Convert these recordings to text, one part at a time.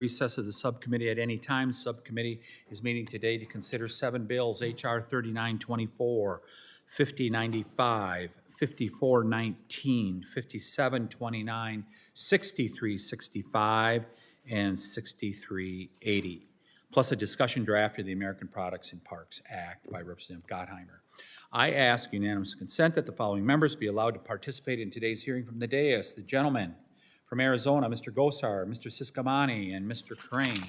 Recess of the subcommittee at any time. Subcommittee is meeting today to consider 7 bills, H.R. 3924, 5095, 5419, 5729, 6365, and 6380, plus a discussion draft of the American Products in Parks Act by Representative Gottheimer. I ask unanimous consent that the following members be allowed to participate in today's hearing from the dais. The gentleman from Arizona, Mr. Gosar, Mr. Siscomani, and Mr. Crane.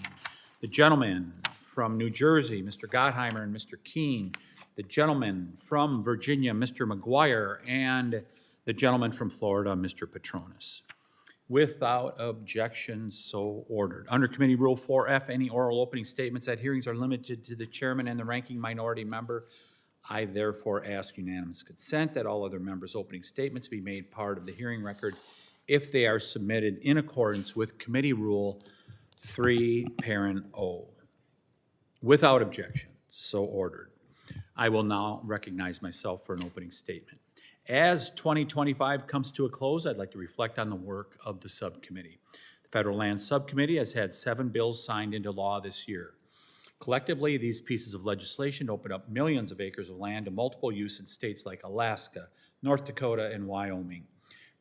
The gentleman from New Jersey, Mr. Gottheimer and Mr. Keene. The gentleman from Virginia, Mr. McGuire, and the gentleman from Florida, Mr. Petronis. Without objection, so ordered. Under Committee Rule 4F, any oral opening statements at hearings are limited to the chairman and the ranking minority member. I therefore ask unanimous consent that all other members' opening statements be made part of the hearing record if they are submitted in accordance with Committee Rule 3, Parent O. Without objection, so ordered. I will now recognize myself for an opening statement. As 2025 comes to a close, I'd like to reflect on the work of the subcommittee. The Federal Land Subcommittee has had 7 bills signed into law this year. Collectively, these pieces of legislation open up millions of acres of land to multiple use in states like Alaska, North Dakota, and Wyoming,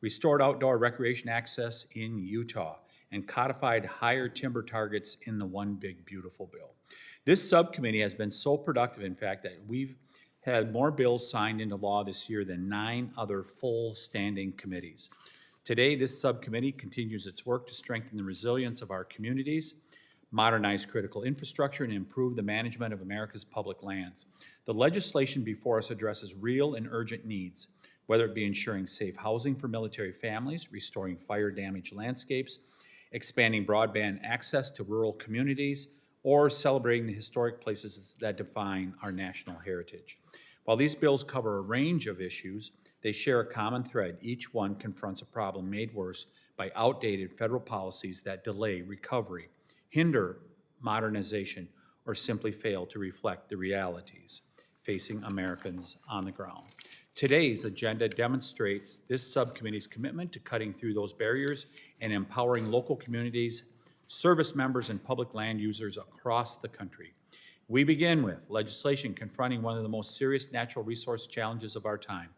restored outdoor recreation access in Utah, and codified higher timber targets in the One Big Beautiful Bill. This subcommittee has been so productive, in fact, that we've had more bills signed into law this year than 9 other full standing committees. Today, this subcommittee continues its work to strengthen the resilience of our communities, modernize critical infrastructure, and improve the management of America's public lands. The legislation before us addresses real and urgent needs, whether it be ensuring safe housing for military families, restoring fire-damaged landscapes, expanding broadband access to rural communities, or celebrating the historic places that define our national heritage. While these bills cover a range of issues, they share a common thread. Each one confronts a problem made worse by outdated federal policies that delay recovery, hinder modernization, or simply fail to reflect the realities facing Americans on the ground. Today's agenda demonstrates this subcommittee's commitment to cutting through those barriers and empowering local communities, service members, and public land users across the country. We begin with legislation confronting one of the most serious natural resource challenges of our time,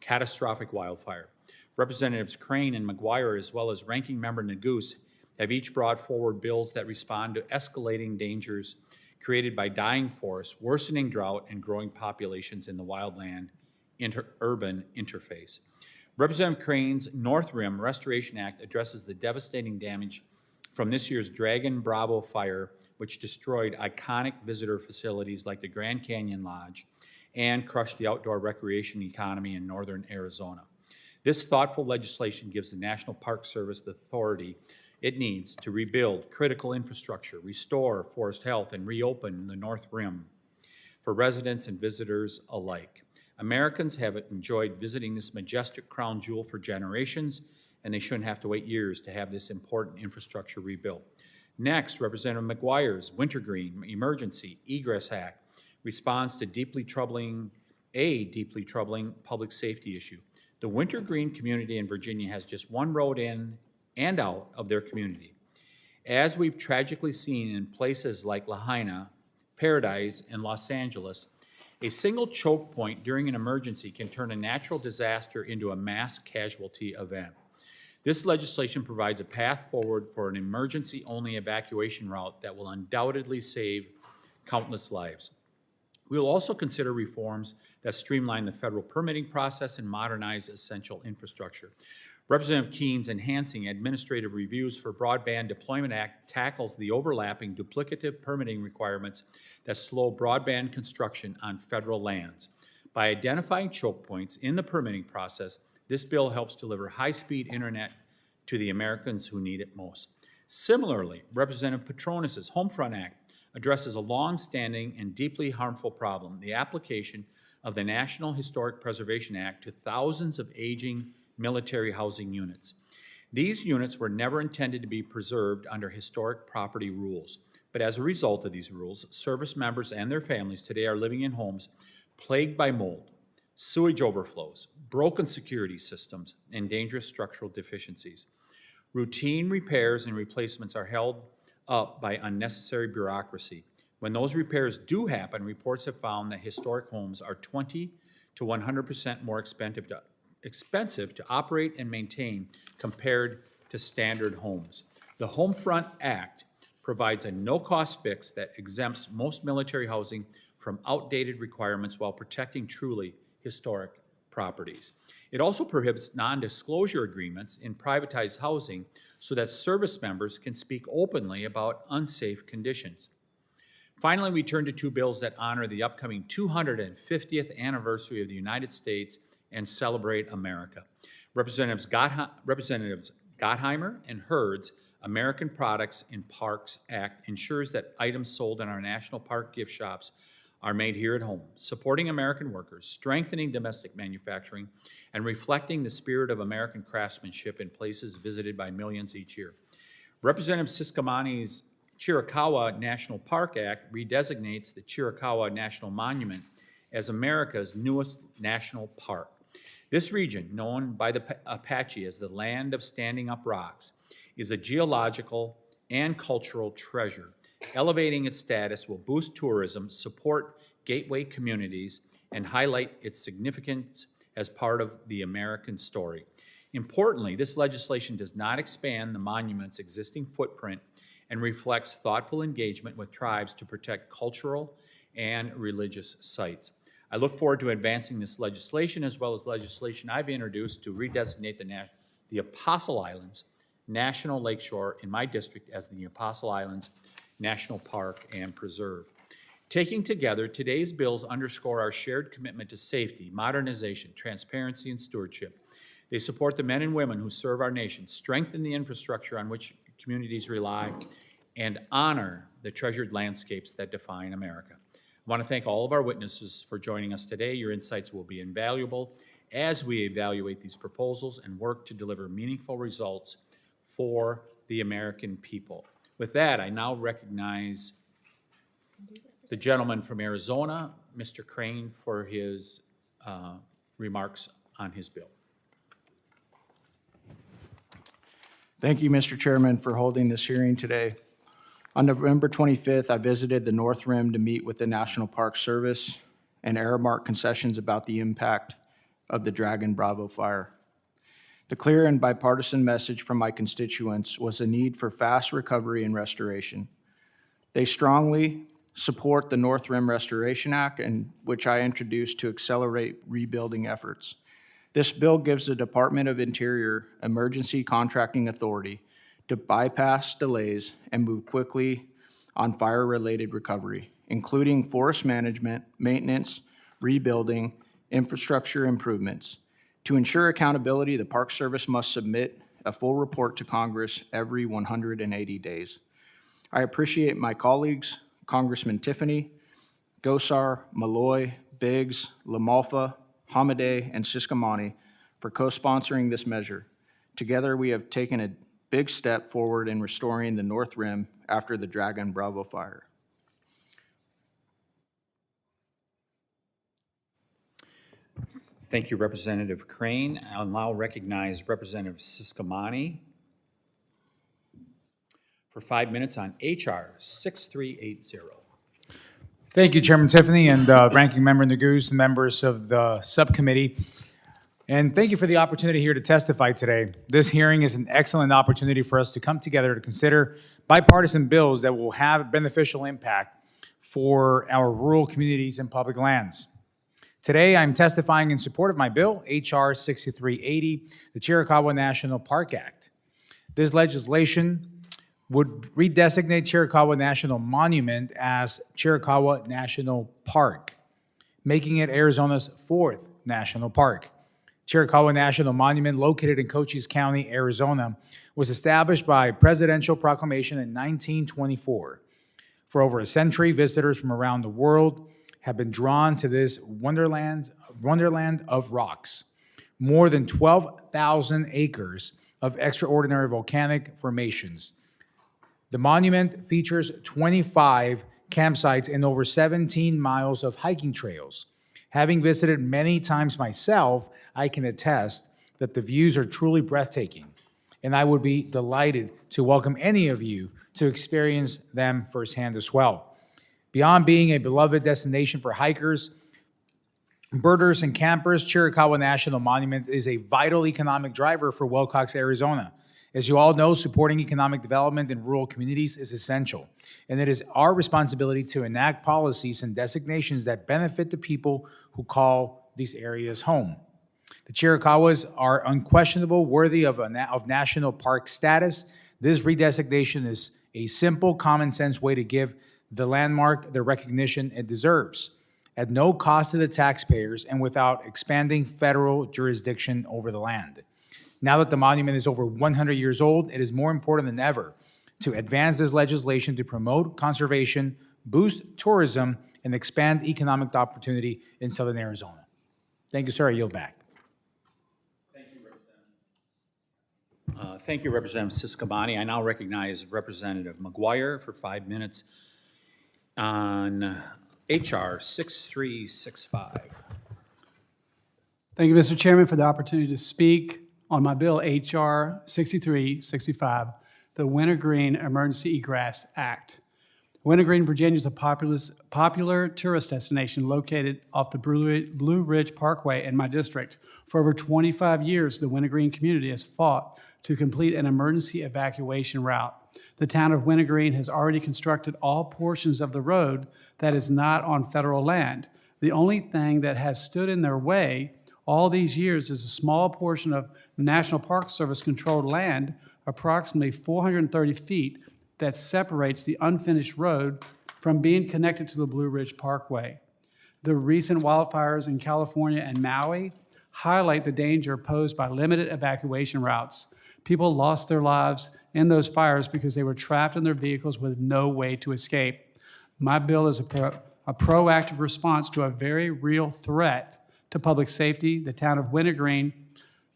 catastrophic wildfire. Representatives Crane and McGuire, as well as Ranking Member Neguse, have each brought forward bills that respond to escalating dangers created by dying forests, worsening drought, and growing populations in the wildland urban interface. Representative Crane's North Rim Restoration Act addresses the devastating damage from this year's Dragon Bravo fire, which destroyed iconic visitor facilities like the Grand Canyon Lodge and crushed the outdoor recreation economy in northern Arizona. This thoughtful legislation gives the National Park Service the authority it needs to rebuild critical infrastructure, restore forest health, and reopen the North Rim for residents and visitors alike. Americans have enjoyed visiting this majestic crown jewel for generations, and they shouldn't have to wait years to have this important infrastructure rebuilt. Next, Representative McGuire's Wintergreen Emergency Egress Act responds to a deeply troubling public safety issue. The Wintergreen community in Virginia has just one road in and out of their community. As we've tragically seen in places like Lahaina, Paradise, and Los Angeles, a single choke point during an emergency can turn a natural disaster into a mass casualty event. This legislation provides a path forward for an emergency-only evacuation route that will undoubtedly save countless lives. We will also consider reforms that streamline the federal permitting process and modernize essential infrastructure. Representative Keene's Enhancing Administrative Reviews for Broadband Deployment Act tackles the overlapping duplicative permitting requirements that slow broadband construction on federal lands. By identifying choke points in the permitting process, this bill helps deliver high-speed internet to the Americans who need it most. Similarly, Representative Petronis' Homefront Act addresses a long-standing and deeply harmful problem, the application of the National Historic Preservation Act to thousands of aging military housing units. These units were never intended to be preserved under historic property rules, but as a result of these rules, service members and their families today are living in homes plagued by mold, sewage overflows, broken security systems, and dangerous structural deficiencies. Routine repairs and replacements are held up by unnecessary bureaucracy. When those repairs do happen, reports have found that historic homes are 20 to 100% more expensive to operate and maintain compared to standard homes. The Homefront Act provides a no-cost fix that exempts most military housing from outdated requirements while protecting truly historic properties. It also prohibits non-disclosure agreements in privatized housing so that service members can speak openly about unsafe conditions. Finally, we turn to two bills that honor the upcoming 250th anniversary of the United States and celebrate America. Representatives Gottheimer and Hurd's American Products in Parks Act ensures that items sold in our national park gift shops are made here at home, supporting American workers, strengthening domestic manufacturing, and reflecting the spirit of American craftsmanship in places visited by millions each year. Representative Siscomani's Chiricahua National Park Act redesignates the Chiricahua National Monument as America's newest national park. This region, known by the Apache as the land of standing up rocks, is a geological and cultural treasure. Elevating its status will boost tourism, support gateway communities, and highlight its significance as part of the American story. Importantly, this legislation does not expand the monument's existing footprint and reflects thoughtful engagement with tribes to protect cultural and religious sites. I look forward to advancing this legislation as well as legislation I've introduced to redesignate the Apostle Islands National Lakeshore in my district as the Apostle Islands National Park and Preserve. Taking together, today's bills underscore our shared commitment to safety, modernization, transparency, and stewardship. They support the men and women who serve our nation, strengthen the infrastructure on which communities rely, and honor the treasured landscapes that define America. I want to thank all of our witnesses for joining us today. Your insights will be invaluable as we evaluate these proposals and work to deliver meaningful results for the American people. With that, I now recognize the gentleman from Arizona, Mr. Crane, for his remarks on his bill. Thank you, Mr. Chairman, for holding this hearing today. On November 25th, I visited the North Rim to meet with the National Park Service and Aramark Concessions about the impact of the Dragon Bravo fire. The clear and bipartisan message from my constituents was the need for fast recovery and restoration. They strongly support the North Rim Restoration Act, which I introduced to accelerate rebuilding efforts. This bill gives the Department of Interior emergency contracting authority to bypass delays and move quickly on fire-related recovery, including forest management, maintenance, rebuilding, infrastructure improvements. To ensure accountability, the Park Service must submit a full report to Congress every 180 days. I appreciate my colleagues, Congressman Tiffany, Gosar, Malloy, Biggs, LaMalfa, Hamadeh, and Siscomani for co-sponsoring this measure. Together, we have taken a big step forward in restoring the North Rim after the Dragon Bravo fire. Thank you, Representative Crane. I'll now recognize Representative Siscomani for 5 minutes on H.R. 6380. Thank you, Chairman Tiffany and Ranking Member Neguse and members of the subcommittee. And thank you for the opportunity here to testify today. This hearing is an excellent opportunity for us to come together to consider bipartisan bills that will have a beneficial impact for our rural communities and public lands. Today, I'm testifying in support of my bill, H.R. 6380, the Chiricahua National Park Act. This legislation would redesignate Chiricahua National Monument as Chiricahua National Park, making it Arizona's 4th national park. Chiricahua National Monument, located in Cochise County, Arizona, was established by presidential proclamation in 1924. For over a century, visitors from around the world have been drawn to this wonderland of rocks. More than 12,000 acres of extraordinary volcanic formations. The monument features 25 campsites and over 17 miles of hiking trails. Having visited many times myself, I can attest that the views are truly breathtaking. and I would be delighted to welcome any of you to experience them firsthand as well. Beyond being a beloved destination for hikers, birders, and campers, Chiricahua National Monument is a vital economic driver for Wilcox, Arizona. As you all know, supporting economic development in rural communities is essential, and it is our responsibility to enact policies and designations that benefit the people who call these areas home. The Chiricahuas are unquestionably worthy of national park status. This redesignation is a simple, common-sense way to give the landmark the recognition it deserves, at no cost to the taxpayers and without expanding federal jurisdiction over the land. Now that the monument is over 100 years old, it is more important than ever to advance this legislation to promote conservation, boost tourism, and expand economic opportunity in Southern Arizona. Thank you, sir. I yield back. Thank you, Representative Ciscomani. I now recognize Representative McGuire for 5 minutes on HR 6365. Thank you, Mr. Chairman, for the opportunity to speak on my bill, HR 6365, the Wintergreen Emergency Egress Act. Wintergreen, Virginia is a popular tourist destination located off the Blue Ridge Parkway in my district. For over 25 years, the Wintergreen community has fought to complete an emergency evacuation route. The town of Wintergreen has already constructed all portions of the road that is not on federal land. The only thing that has stood in their way all these years is a small portion of National Park Service controlled land, approximately 430 feet, that separates the unfinished road from being connected to the Blue Ridge Parkway. The recent wildfires in California and Maui highlight the danger posed by limited evacuation routes. People lost their lives in those fires because they were trapped in their vehicles with no way to escape. My bill is a proactive response to a very real threat to public safety the town of Wintergreen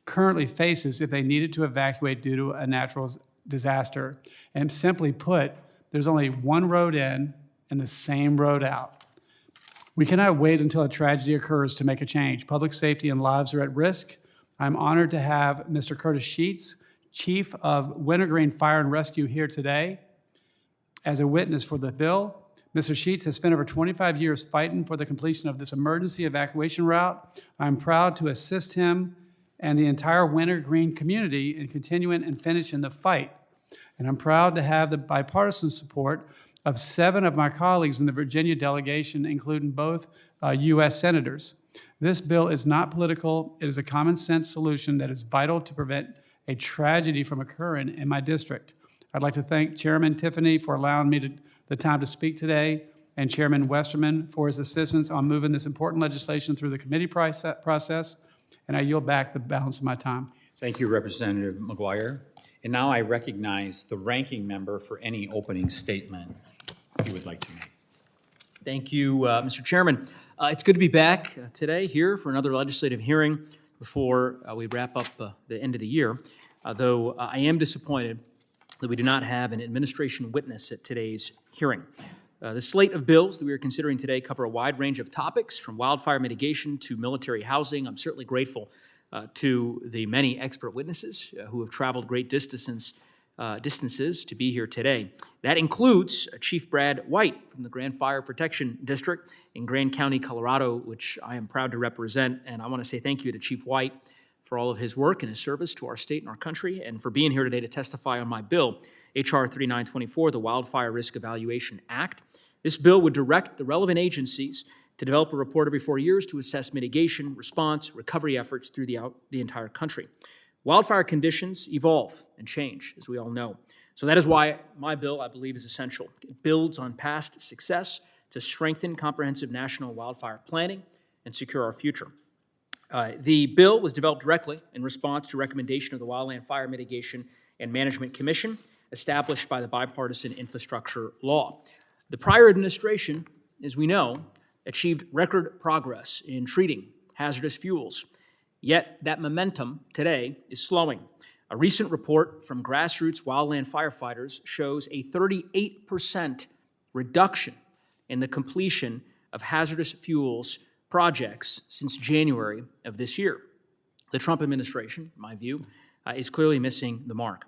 currently faces if they needed to evacuate due to a natural disaster. And simply put, there's only one road in and the same road out. We cannot wait until a tragedy occurs to make a change. Public safety and lives are at risk. I'm honored to have Mr. Curtis Sheets, Chief of Wintergreen Fire and Rescue, here today as a witness for the bill. Mr. Sheets has spent over 25 years fighting for the completion of this emergency evacuation route. I'm proud to assist him and the entire Wintergreen community in continuing and finishing the fight. And I'm proud to have the bipartisan support of 7 of my colleagues in the Virginia delegation, including both U.S. senators. This bill is not political. It is a common sense solution that is vital to prevent a tragedy from occurring in my district. I'd like to thank Chairman Tiffany for allowing me the time to speak today, and Chairman Westerman for his assistance on moving this important legislation through the committee process, and I yield back the balance of my time. Thank you, Representative McGuire. And now I recognize the ranking member for any opening statement he would like to make. Thank you, Mr. Chairman. It's good to be back today here for another legislative hearing before we wrap up the end of the year, though I am disappointed that we do not have an administration witness at today's hearing. The slate of bills that we are considering today cover a wide range of topics, from wildfire mitigation to military housing. I'm certainly grateful to the many expert witnesses who have traveled great distances to be here today. That includes Chief Brad White from the Grand Fire Protection District in Grand County, Colorado, which I am proud to represent. And I want to say thank you to Chief White for all of his work and his service to our state and our country, and for being here today to testify on my bill, H.R. 3924, the Wildfire Risk Evaluation Act. This bill would direct the relevant agencies to develop a report every 4 years to assess mitigation, response, recovery efforts through the entire country. Wildfire conditions evolve and change, as we all know. So that is why my bill, I believe, is essential. It builds on past success to strengthen comprehensive national wildfire planning and secure our future. The bill was developed directly in response to recommendation of the Wildland Fire Mitigation and Management Commission, established by the Bipartisan Infrastructure Law. The prior administration, as we know, achieved record progress in treating hazardous fuels. Yet that momentum today is slowing. A recent report from grassroots wildland firefighters shows a 38% reduction in the completion of hazardous fuels projects since January of this year. The Trump administration, in my view, is clearly missing the mark.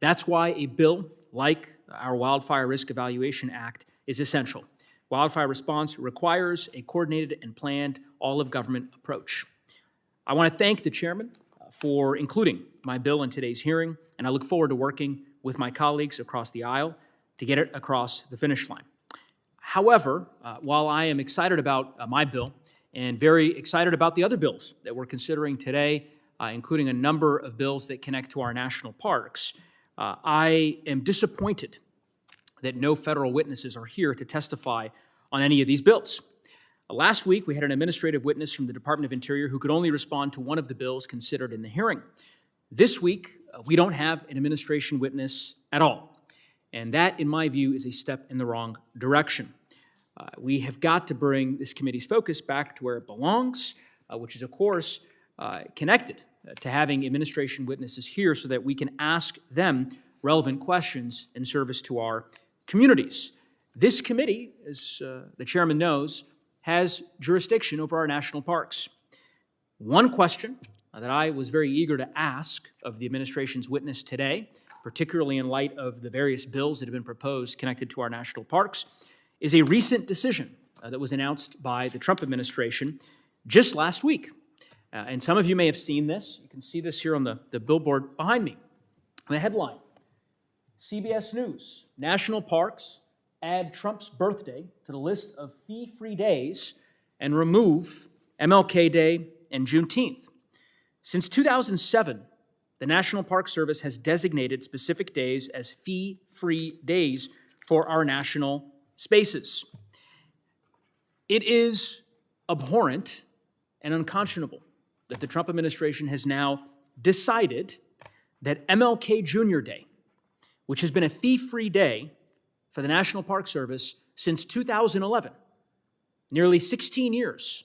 That's why a bill like our Wildfire Risk Evaluation Act is essential. Wildfire response requires a coordinated and planned all-of-government approach. I want to thank the chairman for including my bill in today's hearing, and I look forward to working with my colleagues across the aisle to get it across the finish line. However, while I am excited about my bill and very excited about the other bills that we're considering today, including a number of bills that connect to our national parks, I am disappointed that no federal witnesses are here to testify on any of these bills. Last week, we had an administrative witness from the Department of Interior who could only respond to one of the bills considered in the hearing. This week, we don't have an administration witness at all. And that, in my view, is a step in the wrong direction. We have got to bring this committee's focus back to where it belongs, which is, of course, connected to having administration witnesses here so that we can ask them relevant questions in service to our communities. This committee, as the chairman knows, has jurisdiction over our national parks. One question that I was very eager to ask of the administration's witness today, particularly in light of the various bills that have been proposed connected to our national parks, is a recent decision that was announced by the Trump administration just last week. And some of you may have seen this. You can see this here on the billboard behind me. The headline, CBS News, National Parks add Trump's birthday to the list of fee-free days and remove MLK Day and Juneteenth. Since 2007, the National Park Service has designated specific days as fee-free days for our national spaces. It is abhorrent and unconscionable that the Trump administration has now decided that MLK Jr. Day, which has been a fee-free day for the National Park Service since 2011, nearly 16 years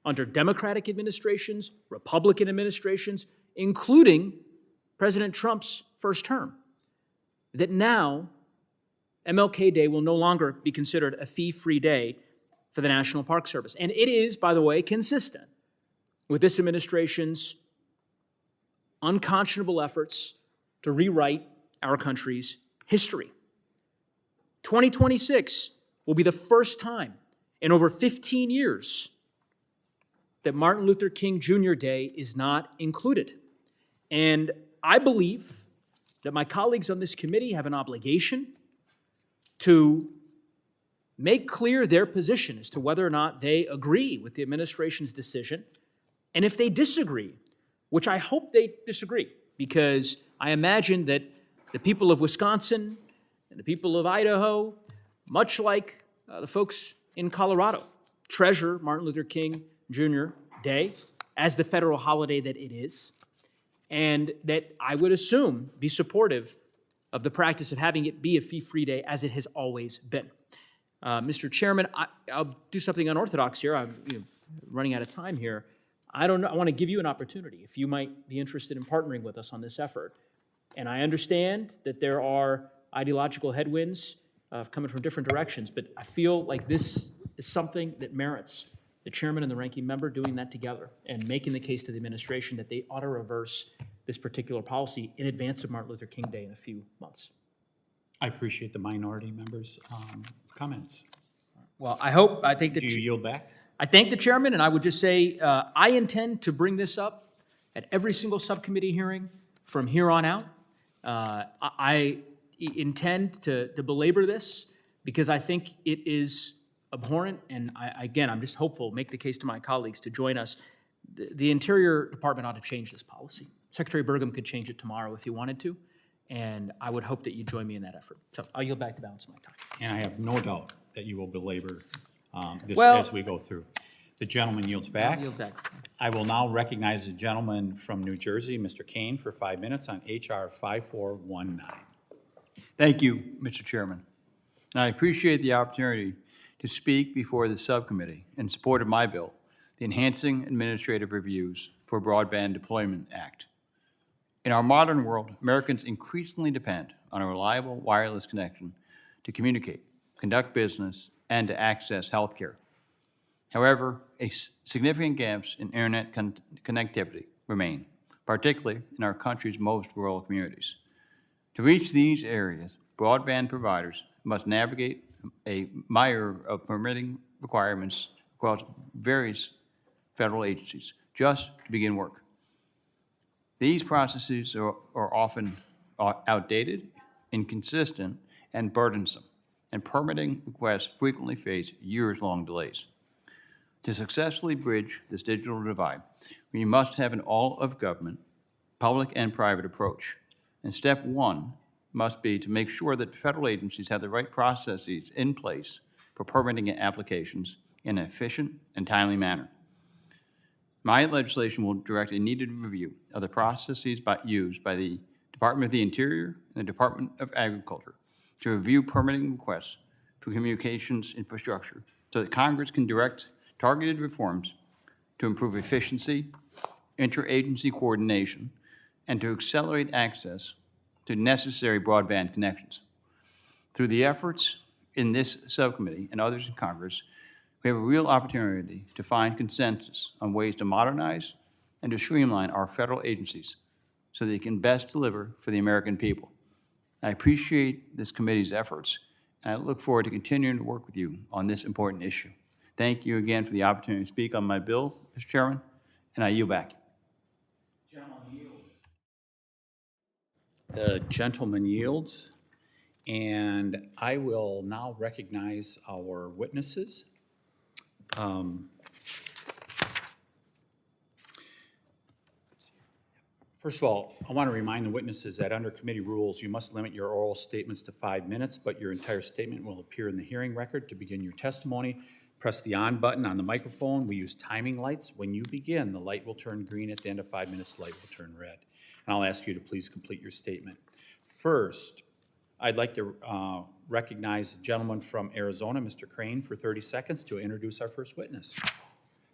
under Democratic administrations, Republican administrations, including President Trump's first term, that now MLK Day will no longer be considered a fee-free day for the National Park Service. And it is, by the way, consistent with this administration's unconscionable efforts to rewrite our country's history. 2026 will be the first time in over 15 years that Martin Luther King Jr. Day is not included. And I believe that my colleagues on this committee have an obligation to make clear their position as to whether or not they agree with the administration's decision. And if they disagree, which I hope they disagree, because I imagine that the people of Wisconsin and the people of Idaho, much like the folks in Colorado, treasure Martin Luther King Jr. Day as the federal holiday that it is, and that I would assume be supportive of the practice of having it be a fee-free day as it has always been. Mr. Chairman, I'll do something unorthodox here. I'm running out of time here. I don't know. I want to give you an opportunity if you might be interested in partnering with us on this effort. And I understand that there are ideological headwinds coming from different directions, but I feel like this is something that merits the chairman and the ranking member doing that together and making the case to the administration that they ought to reverse this particular policy in advance of Martin Luther King Day in a few months. I appreciate the minority members' comments. Well, I think that Do you yield back? I thank the chairman, and I would just say I intend to bring this up at every single subcommittee hearing from here on out. I intend to belabor this because I think it is abhorrent, and I'm just hopeful, make the case to my colleagues to join us. The Interior Department ought to change this policy. Secretary Burgum could change it tomorrow if he wanted to, and I would hope that you join me in that effort. So I'll yield back the balance of my time. And I have no doubt that you will belabor this Well- as we go through. The gentleman yields back. Yield back. I will now recognize the gentleman from New Jersey, Mr. Kane, for 5 minutes on HR 5419. Thank you, Mr. Chairman. And I appreciate the opportunity to speak before the subcommittee in support of my bill, the Enhancing Administrative Reviews for Broadband Deployment Act. In our modern world, Americans increasingly depend on a reliable wireless connection to communicate, conduct business, and to access healthcare. However, significant gaps in internet connectivity remain, particularly in our country's most rural communities. To reach these areas, broadband providers must navigate a mire of permitting requirements across various federal agencies just to begin work. These processes are often outdated, inconsistent, and burdensome, and permitting requests frequently face years-long delays. To successfully bridge this digital divide, we must have an all-of-government, public and private approach. And step one must be to make sure that federal agencies have the right processes in place for permitting applications in an efficient and timely manner. My legislation will direct a needed review of the processes used by the Department of the Interior and the Department of Agriculture to review permitting requests for communications infrastructure so that Congress can direct targeted reforms to improve efficiency, interagency coordination, and to accelerate access to necessary broadband connections. Through the efforts in this subcommittee and others in Congress, we have a real opportunity to find consensus on ways to modernize and to streamline our federal agencies so they can best deliver for the American people. I appreciate this committee's efforts, and I look forward to continuing to work with you on this important issue. Thank you again for the opportunity to speak on my bill, Mr. Chairman, and I yield back. The gentleman yields, and I will now recognize our witnesses. First of all, I want to remind the witnesses that under committee rules, you must limit your oral statements to 5 minutes, but your entire statement will appear in the hearing record. To begin your testimony, press the on button on the microphone. We use timing lights. When you begin, the light will turn green. At the end of 5 minutes, the light will turn red. And I'll ask you to please complete your statement. First, I'd like to recognize the gentleman from Arizona, Mr. Crane, for 30 seconds to introduce our first witness.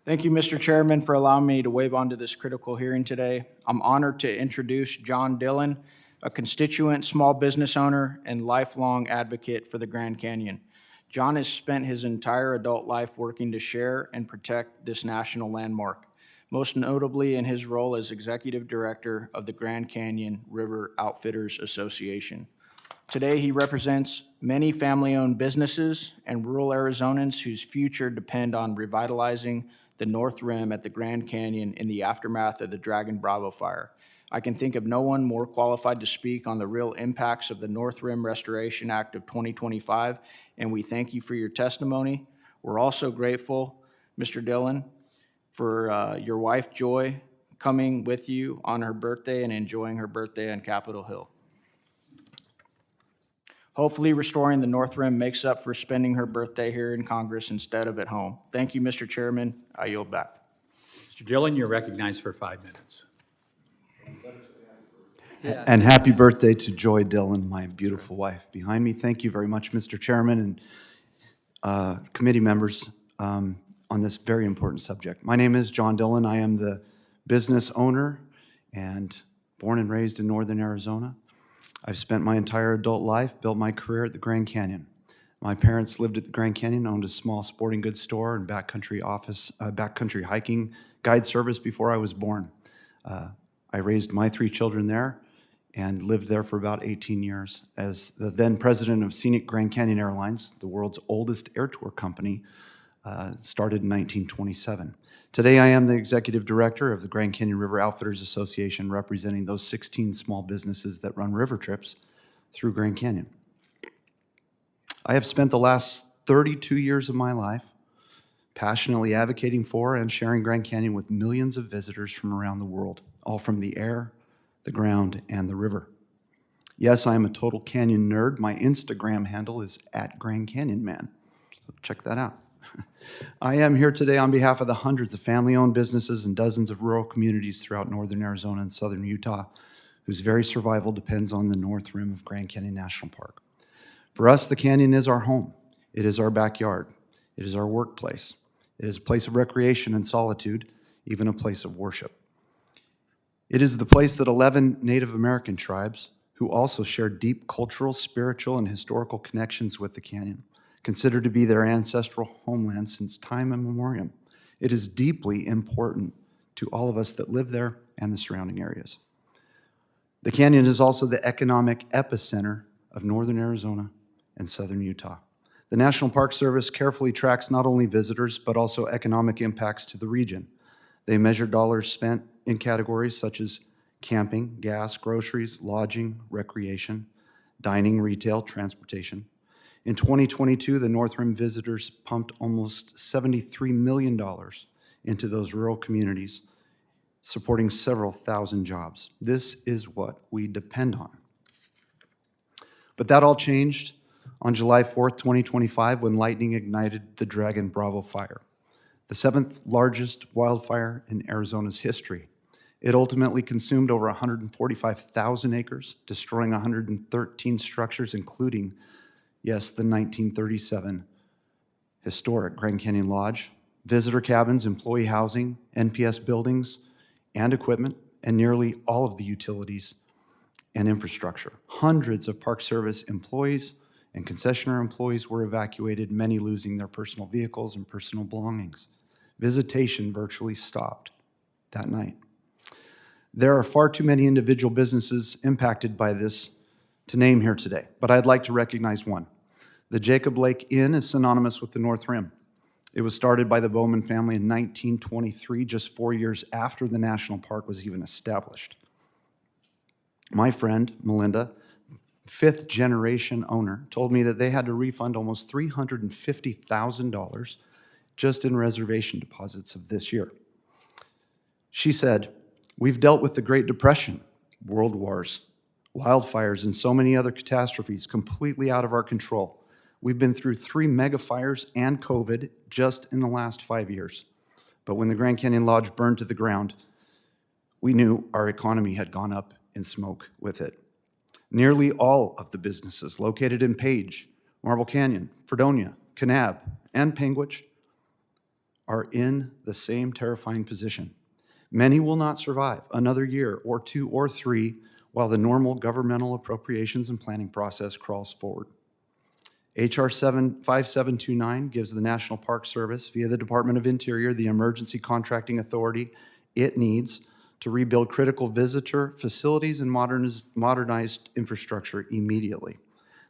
Thank you, Mr. Chairman, for allowing me to waive onto this critical hearing today. I'm honored to introduce John Dillon, a constituent, small business owner, and lifelong advocate for the Grand Canyon. John has spent his entire adult life working to share and protect this national landmark, most notably in his role as Executive Director of the Grand Canyon River Outfitters Association. Today, he represents many family-owned businesses and rural Arizonans whose future depend on revitalizing the North Rim at the Grand Canyon in the aftermath of the Dragon Bravo fire. I can think of no one more qualified to speak on the real impacts of the North Rim Restoration Act of 2025, and we thank you for your testimony. We're also grateful, Mr. Dillon, for your wife, Joy, coming with you on her birthday and enjoying her birthday on Capitol Hill. Hopefully, restoring the North Rim makes up for spending her birthday here in Congress instead of at home. Thank you, Mr. Chairman. I yield back. Mr. Dillon, you're recognized for 5 minutes. And happy birthday to Joy Dillon, my beautiful wife behind me. Thank you very much, Mr. Chairman and committee members on this very important subject. My name is John Dillon. I am the business owner and born and raised in northern Arizona. I've spent my entire adult life, built my career at the Grand Canyon. My parents lived at the Grand Canyon, owned a small sporting goods store and backcountry hiking guide service before I was born. I raised my 3 children there and lived there for about 18 years as the then president of Scenic Grand Canyon Airlines, the world's oldest air tour company, started in 1927. Today, I am the executive director of the Grand Canyon River Outfitters Association, representing those 16 small businesses that run river trips through Grand Canyon. I have spent the last 32 years of my life passionately advocating for and sharing Grand Canyon with millions of visitors from around the world, all from the air, the ground, and the river. Yes, I am a total canyon nerd. My Instagram handle is @GrandCanyonMan. So check that out. I am here today on behalf of the hundreds of family-owned businesses and dozens of rural communities throughout northern Arizona and southern Utah, whose very survival depends on the North Rim of Grand Canyon National Park. For us, the canyon is our home. It is our backyard. It is our workplace. It is a place of recreation and solitude, even a place of worship. It is the place that 11 Native American tribes, who also share deep cultural, spiritual, and historical connections with the canyon, considered to be their ancestral homeland since time immemorial. It is deeply important to all of us that live there and the surrounding areas. The canyon is also the economic epicenter of northern Arizona and southern Utah. The National Park Service carefully tracks not only visitors, but also economic impacts to the region. They measure dollars spent in categories such as camping, gas, groceries, lodging, recreation, dining, retail, transportation. In 2022, the North Rim visitors pumped almost $73 million into those rural communities, supporting several thousand jobs. This is what we depend on. But that all changed on July 4th, 2025, when lightning ignited the Dragon Bravo fire, the 7th largest wildfire in Arizona's history. It ultimately consumed over 145,000 acres, destroying 113 structures, including, yes, the 1937 historic Grand Canyon Lodge, visitor cabins, employee housing, NPS buildings and equipment, and nearly all of the utilities and infrastructure. Hundreds of Park Service employees and concessionaire employees were evacuated, many losing their personal vehicles and personal belongings. Visitation virtually stopped that night. There are far too many individual businesses impacted by this to name here today, but I'd like to recognize one. The Jacob Lake Inn is synonymous with the North Rim. It was started by the Bowman family in 1923, just 4 years after the national park was even established. My friend, Melinda, fifth-generation owner, told me that they had to refund almost $350,000 just in reservation deposits of this year. She said, "We've dealt with the Great Depression, world wars, wildfires, and so many other catastrophes completely out of our control. We've been through 3 mega fires and COVID just in the last 5 years. But when the Grand Canyon Lodge burned to the ground, we knew our economy had gone up in smoke with it." Nearly all of the businesses located in Page, Marble Canyon, Fredonia, Kanab, and Panguitch are in the same terrifying position. Many will not survive another year or 2 or 3 while the normal governmental appropriations and planning process crawls forward. HR 5729 gives the National Park Service, via the Department of Interior, the emergency contracting authority it needs to rebuild critical visitor facilities and modernized infrastructure immediately.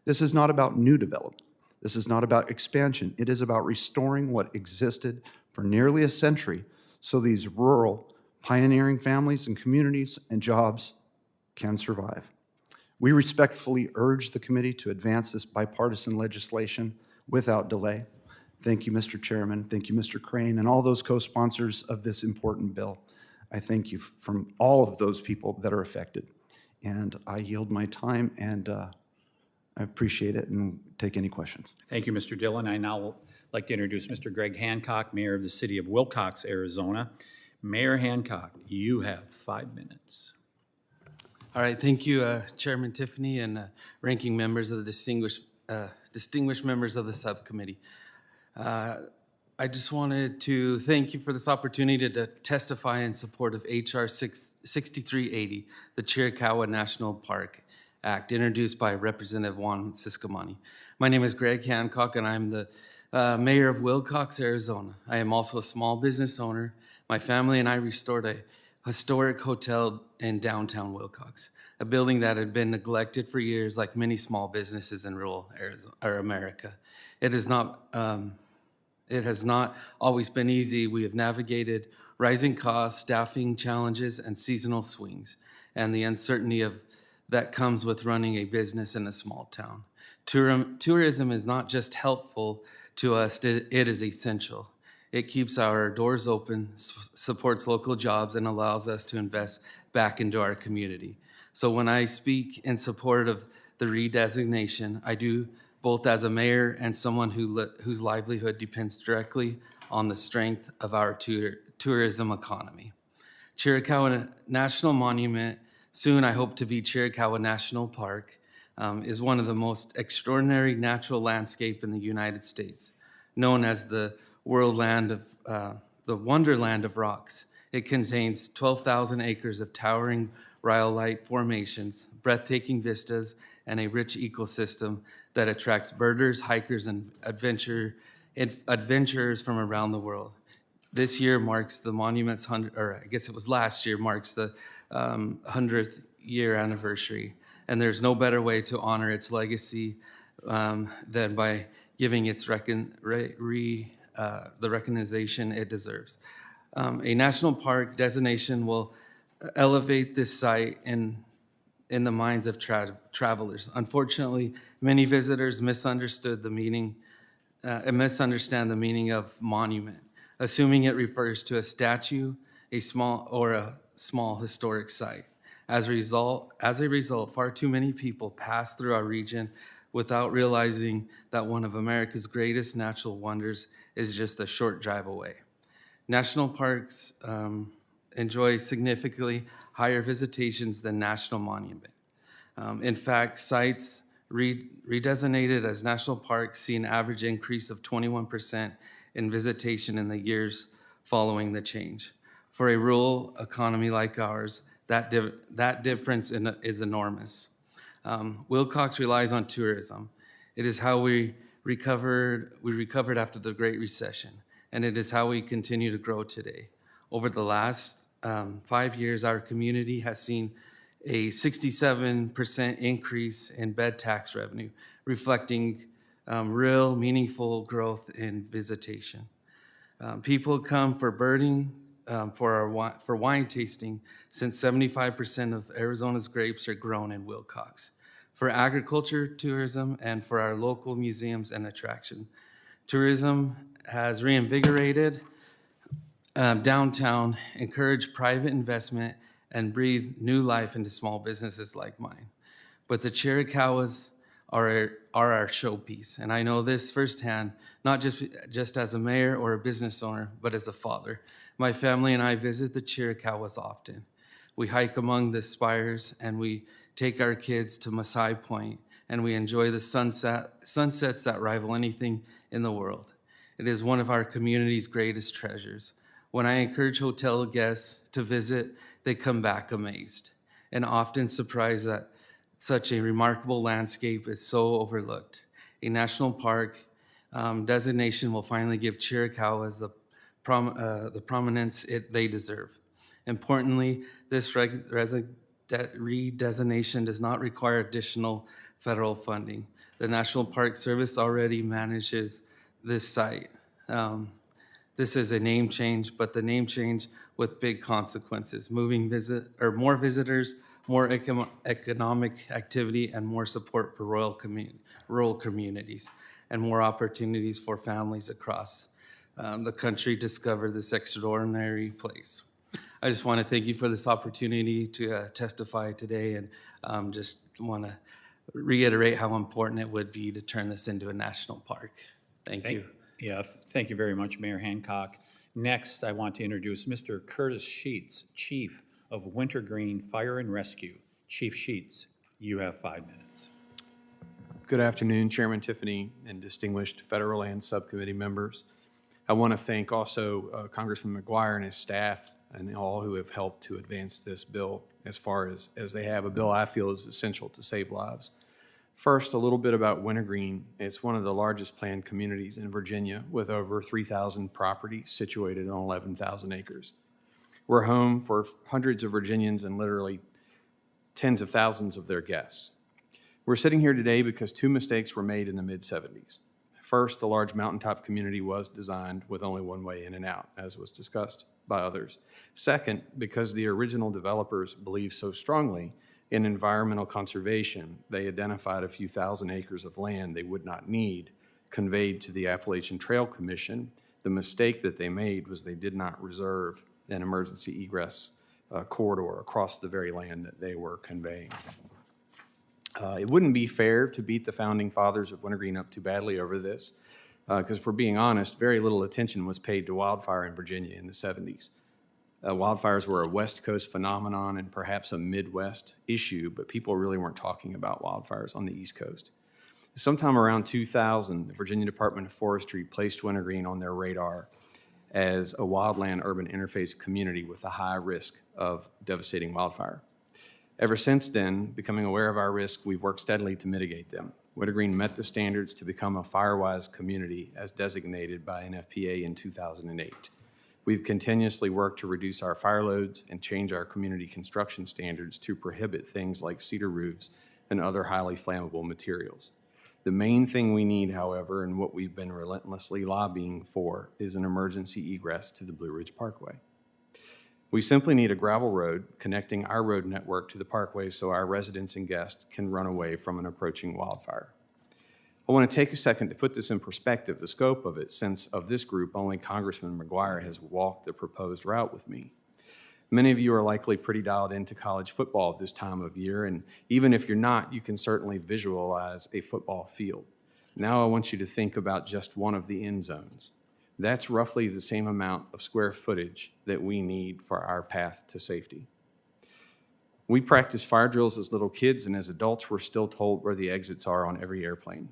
This is not about new development. This is not about expansion. It is about restoring what existed for nearly a century so these rural, pioneering families and communities and jobs can survive. We respectfully urge the committee to advance this bipartisan legislation without delay. Thank you, Mr. Chairman. Thank you, Mr. Crane, and all those co-sponsors of this important bill. I thank you from all of those people that are affected. And I yield my time, and I appreciate it and take any questions. Thank you, Mr. Dillon. I now would like to introduce Mr. Greg Hancock, Mayor of the City of Wilcox, Arizona. Mayor Hancock, you have 5 minutes. All right, thank you, Chairman Tiffany and ranking members of the distinguished members of the subcommittee. I just wanted to thank you for this opportunity to testify in support of HR 6380, the Chiricahua National Park Act, introduced by Representative Juan Ciscomani. My name is Greg Hancock, and I'm the mayor of Wilcox, Arizona. I am also a small business owner. My family and I restored a historic hotel in downtown Wilcox, a building that had been neglected for years, like many small businesses in rural Arizona, or America. It has not always been easy. We have navigated rising costs, staffing challenges, and seasonal swings, and the uncertainty that comes with running a business in a small town. Tourism is not just helpful to us, it is essential. It keeps our doors open, supports local jobs, and allows us to invest back into our community. So when I speak in support of the redesignation, I do both as a mayor and someone whose livelihood depends directly on the strength of our tourism economy. Chiricahua National Monument, soon I hope to be Chiricahua National Park, is one of the most extraordinary natural landscape in the United States, known as the Wonderland of Rocks. It contains 12,000 acres of towering rhyolite formations, breathtaking vistas, and a rich ecosystem that attracts birders, hikers, and adventurers from around the world. This year marks the monument's 100, or I guess it was last year, marks the 100th year anniversary. And there's no better way to honor its legacy than by giving its the recognition it deserves. A national park designation will elevate this site in the minds of travelers. Unfortunately, many visitors misunderstand the meaning of monument, assuming it refers to a statue, a small historic site. As a result, far too many people pass through our region without realizing that one of America's greatest natural wonders is just a short drive away. National parks enjoy significantly higher visitations than national monument. In fact, sites redesignated as national parks see an average increase of 21% in visitation in the years following the change. For a rural economy like ours, that difference is enormous. Wilcox relies on tourism. It is how we recovered after the Great Recession, and it is how we continue to grow today. Over the last 5 years, our community has seen a 67% increase in bed tax revenue, reflecting real meaningful growth in visitation. People come for birding, for wine tasting, since 75% of Arizona's grapes are grown in Wilcox, for agriculture tourism, and for our local museums and attraction. Tourism has reinvigorated downtown, encouraged private investment, and breathed new life into small businesses like mine. But the Chiricahuas are our showpiece, and I know this firsthand, not just as a mayor or a business owner, but as a father. My family and I visit the Chiricahuas often. We hike among the spires, and we take our kids to Masai Point, and we enjoy the sunsets that rival anything in the world. It is one of our community's greatest treasures. When I encourage hotel guests to visit, they come back amazed and often surprised that such a remarkable landscape is so overlooked. A national park designation will finally give Chiricahuas the prominence they deserve. Importantly, this redesignation does not require additional federal funding. The National Park Service already manages this site. This is a name change, but the name change with big consequences, more visitors, more economic activity, and more support for rural communities, and more opportunities for families across the country to discover this extraordinary place. I just want to thank you for this opportunity to testify today, and just want to reiterate how important it would be to turn this into a national park. Thank you. Yeah, thank you very much, Mayor Hancock. Next, I want to introduce Mr. Curtis Sheets, Chief of Wintergreen Fire and Rescue. Chief Sheets, you have 5 minutes. Good afternoon, Chairman Tiffany and distinguished Federal Land Subcommittee members. I want to thank also Congressman McGuire and his staff and all who have helped to advance this bill as far as they have. A bill I feel is essential to save lives. First, a little bit about Wintergreen. It's one of the largest planned communities in Virginia with over 3,000 properties situated on 11,000 acres. We're home for hundreds of Virginians and literally tens of thousands of their guests. We're sitting here today because two mistakes were made in the mid-'70s. First, the large mountaintop community was designed with only one way in and out, as was discussed by others. Second, because the original developers believed so strongly in environmental conservation, they identified a few thousand acres of land they would not need, conveyed to the Appalachian Trail Commission. The mistake that they made was they did not reserve an emergency egress corridor across the very land that they were conveying. It wouldn't be fair to beat the founding fathers of Wintergreen up too badly over this, because if we're being honest, very little attention was paid to wildfire in Virginia in the 70s. Wildfires were a West Coast phenomenon and perhaps a Midwest issue, but people really weren't talking about wildfires on the East Coast. Sometime around 2000, the Virginia Department of Forestry placed Wintergreen on their radar as a wildland-urban interface community with a high risk of devastating wildfire. Ever since then, becoming aware of our risk, we've worked steadily to mitigate them. Wintergreen met the standards to become a FireWise community as designated by NFPA in 2008. We've continuously worked to reduce our fire loads and change our community construction standards to prohibit things like cedar roofs and other highly flammable materials. The main thing we need, however, and what we've been relentlessly lobbying for, is an emergency egress to the Blue Ridge Parkway. We simply need a gravel road connecting our road network to the parkway so our residents and guests can run away from an approaching wildfire. I want to take a second to put this in perspective, the scope of it, since of this group, only Congressman McGuire has walked the proposed route with me. Many of you are likely pretty dialed into college football at this time of year, and even if you're not, you can certainly visualize a football field. Now I want you to think about just one of the end zones. That's roughly the same amount of square footage that we need for our path to safety. We practiced fire drills as little kids, and as adults, we're still told where the exits are on every airplane.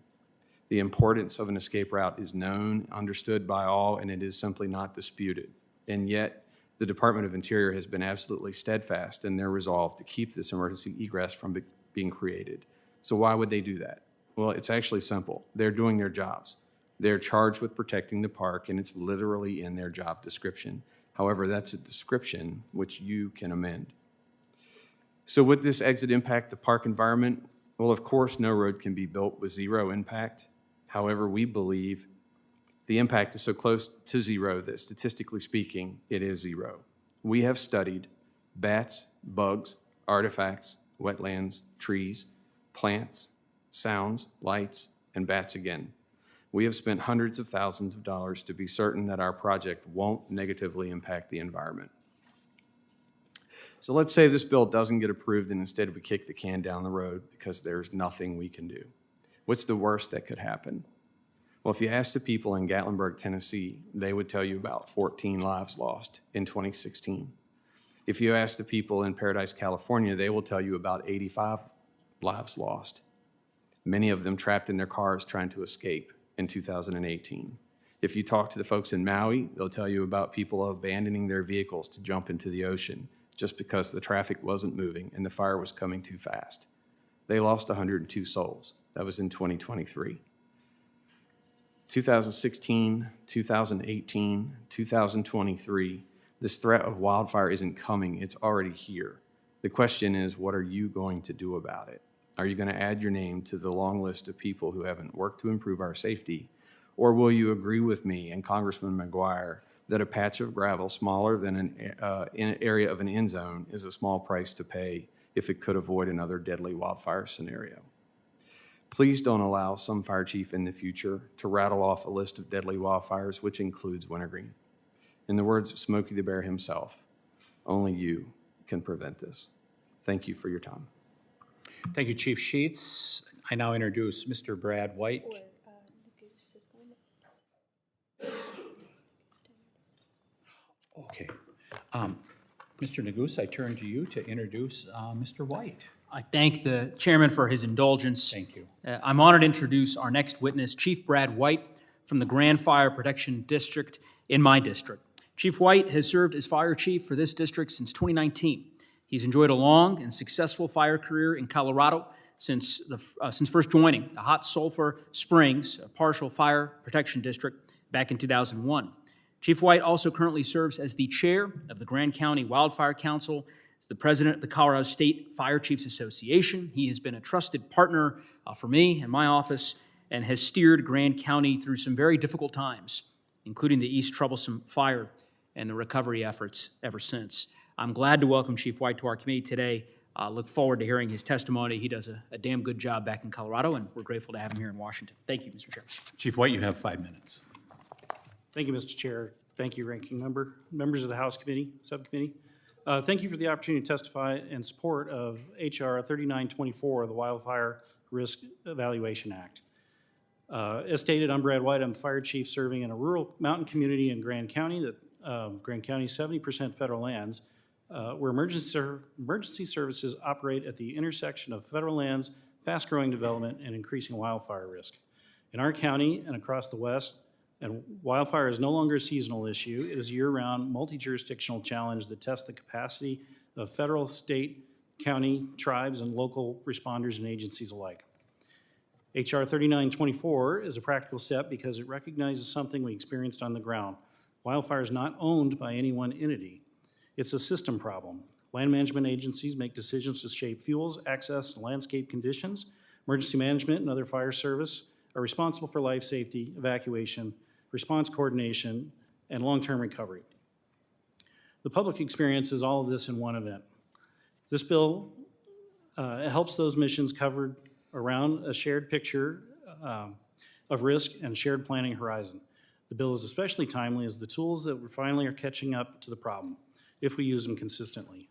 The importance of an escape route is known, understood by all, and it is simply not disputed. And yet, the Department of Interior has been absolutely steadfast in their resolve to keep this emergency egress from being created. So why would they do that? Well, it's actually simple. They're doing their jobs. They're charged with protecting the park, and it's literally in their job description. However, that's a description which you can amend. So would this exit impact the park environment? Well, of course, no road can be built with zero impact. However, we believe the impact is so close to zero that statistically speaking, it is zero. We have studied bats, bugs, artifacts, wetlands, trees, plants, sounds, lights, and bats again. We have spent hundreds of thousands of dollars to be certain that our project won't negatively impact the environment. So let's say this bill doesn't get approved and instead we kick the can down the road because there's nothing we can do. What's the worst that could happen? Well, if you ask the people in Gatlinburg, Tennessee, they would tell you about 14 lives lost in 2016. If you ask the people in Paradise, California, they will tell you about 85 lives lost, many of them trapped in their cars trying to escape in 2018. If you talk to the folks in Maui, they'll tell you about people abandoning their vehicles to jump into the ocean just because the traffic wasn't moving and the fire was coming too fast. They lost 102 souls. That was in 2023. 2016, 2018, 2023, this threat of wildfire isn't coming, it's already here. The question is, what are you going to do about it? Are you going to add your name to the long list of people who haven't worked to improve our safety? Or will you agree with me and Congressman McGuire that a patch of gravel smaller than an area of an end zone is a small price to pay if it could avoid another deadly wildfire scenario? Please don't allow some fire chief in the future to rattle off a list of deadly wildfires, which includes Wintergreen. In the words of Smokey the Bear himself, only you can prevent this. Thank you for your time. Thank you, Chief Sheets. I now introduce Mr. Brad White. Okay. Mr. Nagus, I turn to you to introduce Mr. White. I thank the chairman for his indulgence. Thank you. I'm honored to introduce our next witness, Chief Brad White from the Grand Fire Protection District in my district. Chief White has served as fire chief for this district since 2019. He's enjoyed a long and successful fire career in Colorado since first joining the Hot Sulphur Springs Partial Fire Protection District back in 2001. Chief White also currently serves as the chair of the Grand County Wildfire Council, as the president of the Colorado State Fire Chiefs Association. He has been a trusted partner for me and my office and has steered Grand County through some very difficult times, including the East Troublesome Fire and the recovery efforts ever since. I'm glad to welcome Chief White to our committee today. Look forward to hearing his testimony. He does a damn good job back in Colorado, and we're grateful to have him here in Washington. Thank you, Mr. Chairman. Chief White, you have 5 minutes. Thank you, Mr. Chair. Thank you, Ranking Member, members of the House Committee, Subcommittee. Thank you for the opportunity to testify in support of H.R. 3924, the Wildfire Risk Evaluation Act. As stated, I'm Brad White. I'm Fire Chief serving in a rural mountain community in Grand County, Grand County, 70% federal lands, where emergency services operate at the intersection of federal lands, fast-growing development, and increasing wildfire risk. In our county and across the West, and wildfire is no longer a seasonal issue. It is a year-round, multi-jurisdictional challenge that tests the capacity of federal, state, county, tribes, and local responders and agencies alike. H.R. 3924 is a practical step because it recognizes something we experienced on the ground. Wildfire is not owned by any one entity. It's a system problem. Land management agencies make decisions to shape fuels, access, and landscape conditions. Emergency management and other fire service are responsible for life safety, evacuation, response coordination, and long-term recovery. The public experiences all of this in one event. This bill helps those missions covered around a shared picture of risk and shared planning horizon. The bill is especially timely as the tools that we finally are catching up to the problem, if we use them consistently.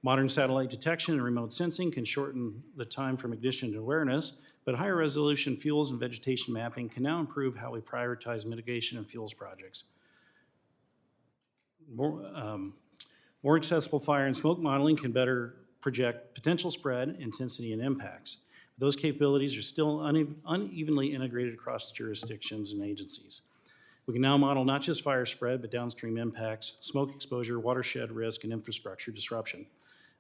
Modern satellite detection and remote sensing can shorten the time from ignition to awareness, but higher resolution fuels and vegetation mapping can now improve how we prioritize mitigation and fuels projects. More accessible fire and smoke modeling can better project potential spread, intensity, and impacts. Those capabilities are still unevenly integrated across jurisdictions and agencies. We can now model not just fire spread, but downstream impacts, smoke exposure, watershed risk, and infrastructure disruption.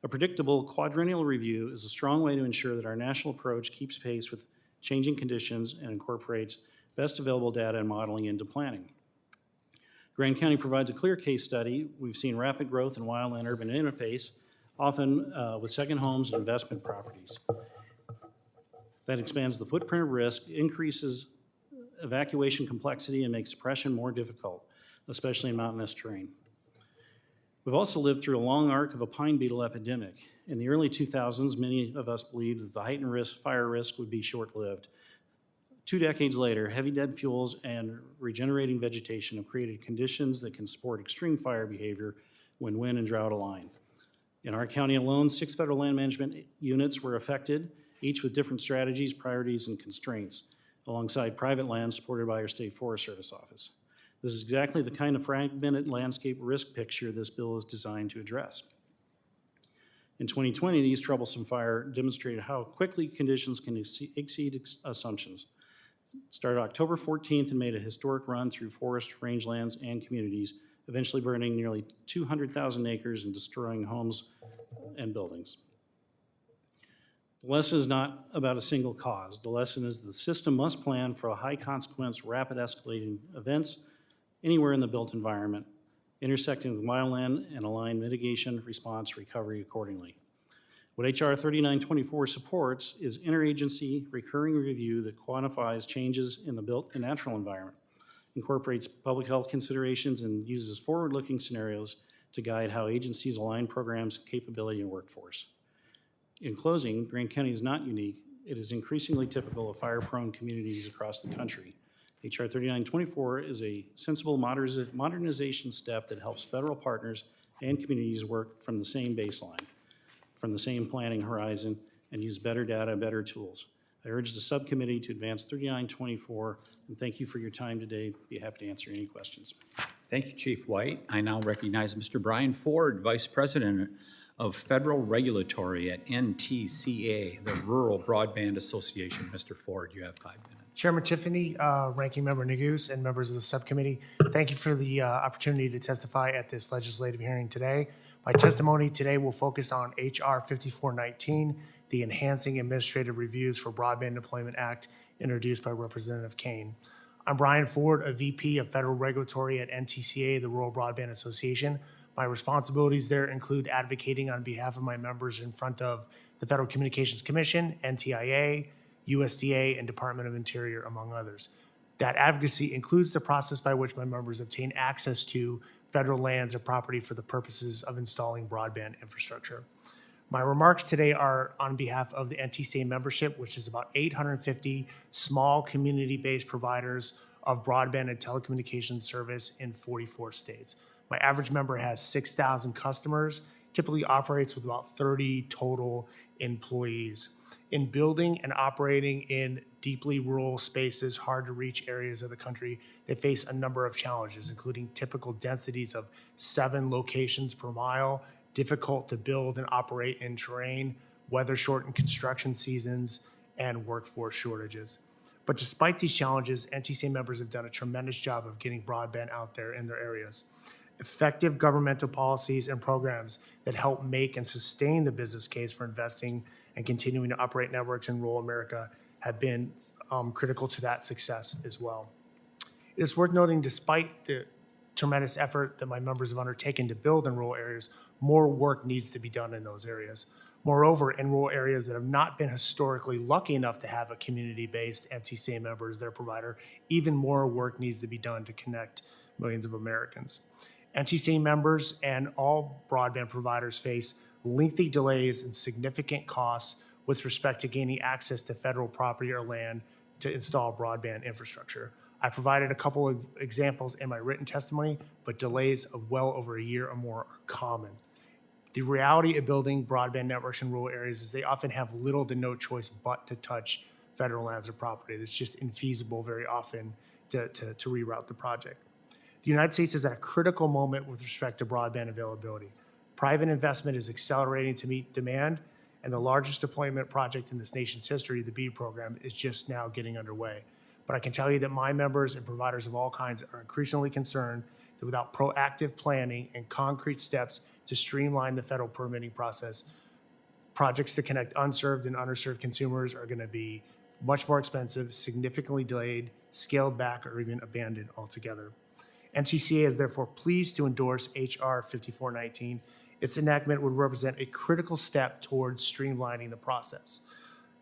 A predictable quadrennial review is a strong way to ensure that our national approach keeps pace with changing conditions and incorporates best available data and modeling into planning. Grand County provides a clear case study. We've seen rapid growth in wildland-urban interface, often with second homes and investment properties. That expands the footprint of risk, increases evacuation complexity, and makes suppression more difficult, especially in mountainous terrain. We've also lived through a long arc of a pine beetle epidemic. In the early 2000s, many of us believed that the heightened fire risk would be short-lived. 2 decades later, heavy dead fuels and regenerating vegetation have created conditions that can support extreme fire behavior when wind and drought align. In our county alone, 6 federal land management units were affected, each with different strategies, priorities, and constraints, alongside private land supported by our State Forest Service office. This is exactly the kind of fragmented landscape risk picture this bill is designed to address. In 2020, these troublesome fire demonstrated how quickly conditions can exceed assumptions. Started October 14th and made a historic run through forest, rangelands, and communities, eventually burning nearly 200,000 acres and destroying homes and buildings. The lesson is not about a single cause. The lesson is the system must plan for a high consequence, rapid escalating events anywhere in the built environment, intersecting with wildland, and align mitigation, response, recovery accordingly. What HR 3924 supports is interagency recurring review that quantifies changes in the built and natural environment, incorporates public health considerations, and uses forward-looking scenarios to guide how agencies align programs, capability, and workforce. In closing, Grand County is not unique. It is increasingly typical of fire-prone communities across the country. HR 3924 is a sensible modernization step that helps federal partners and communities work from the same baseline, from the same planning horizon, and use better data, better tools. I urge the subcommittee to advance 3924, and thank you for your time today. Be happy to answer any questions. Thank you, Chief White. I now recognize Mr. Brian Ford, Vice President of Federal Regulatory at NTCA, the Rural Broadband Association. Mr. Ford, you have 5 minutes. Chairman Tiffany, Ranking Member Neguse, and members of the subcommittee, thank you for the opportunity to testify at this legislative hearing today. My testimony today will focus on H.R. 5419, the Enhancing Administrative Reviews for Broadband Deployment Act, introduced by Representative Kane. I'm Brian Ford, a VP of Federal Regulatory at NTCA, the Rural Broadband Association. My responsibilities there include advocating on behalf of my members in front of the Federal Communications Commission, NTIA, USDA, and Department of Interior, among others. That advocacy includes the process by which my members obtain access to federal lands or property for the purposes of installing broadband infrastructure. My remarks today are on behalf of the NTCA membership, which is about 850 small community-based providers of broadband and telecommunications service in 44 states. My average member has 6,000 customers, typically operates with about 30 total employees. In building and operating in deeply rural spaces, hard to reach areas of the country, they face a number of challenges, including typical densities of 7 locations per mile, difficult to build and operate in terrain, weather-shortened construction seasons, and workforce shortages. But despite these challenges, NTCA members have done a tremendous job of getting broadband out there in their areas. Effective governmental policies and programs that help make and sustain the business case for investing and continuing to operate networks in rural America have been critical to that success as well. It is worth noting, despite the tremendous effort that my members have undertaken to build in rural areas, more work needs to be done in those areas. Moreover, in rural areas that have not been historically lucky enough to have a community-based MTCA member as their provider, even more work needs to be done to connect millions of Americans. NTCA members and all broadband providers face lengthy delays and significant costs with respect to gaining access to federal property or land to install broadband infrastructure. I provided a couple of examples in my written testimony, but delays of well over a year or more are common. The reality of building broadband networks in rural areas is they often have little to no choice but to touch federal lands or property. It's just infeasible very often to reroute the project. The United States is at a critical moment with respect to broadband availability. Private investment is accelerating to meet demand, and the largest deployment project in this nation's history, the BEAD program, is just now getting underway. But I can tell you that my members and providers of all kinds are increasingly concerned that without proactive planning and concrete steps to streamline the federal permitting process, projects to connect unserved and underserved consumers are going to be much more expensive, significantly delayed, scaled back, or even abandoned altogether. NCCA is therefore pleased to endorse H.R. 5419. Its enactment would represent a critical step towards streamlining the process.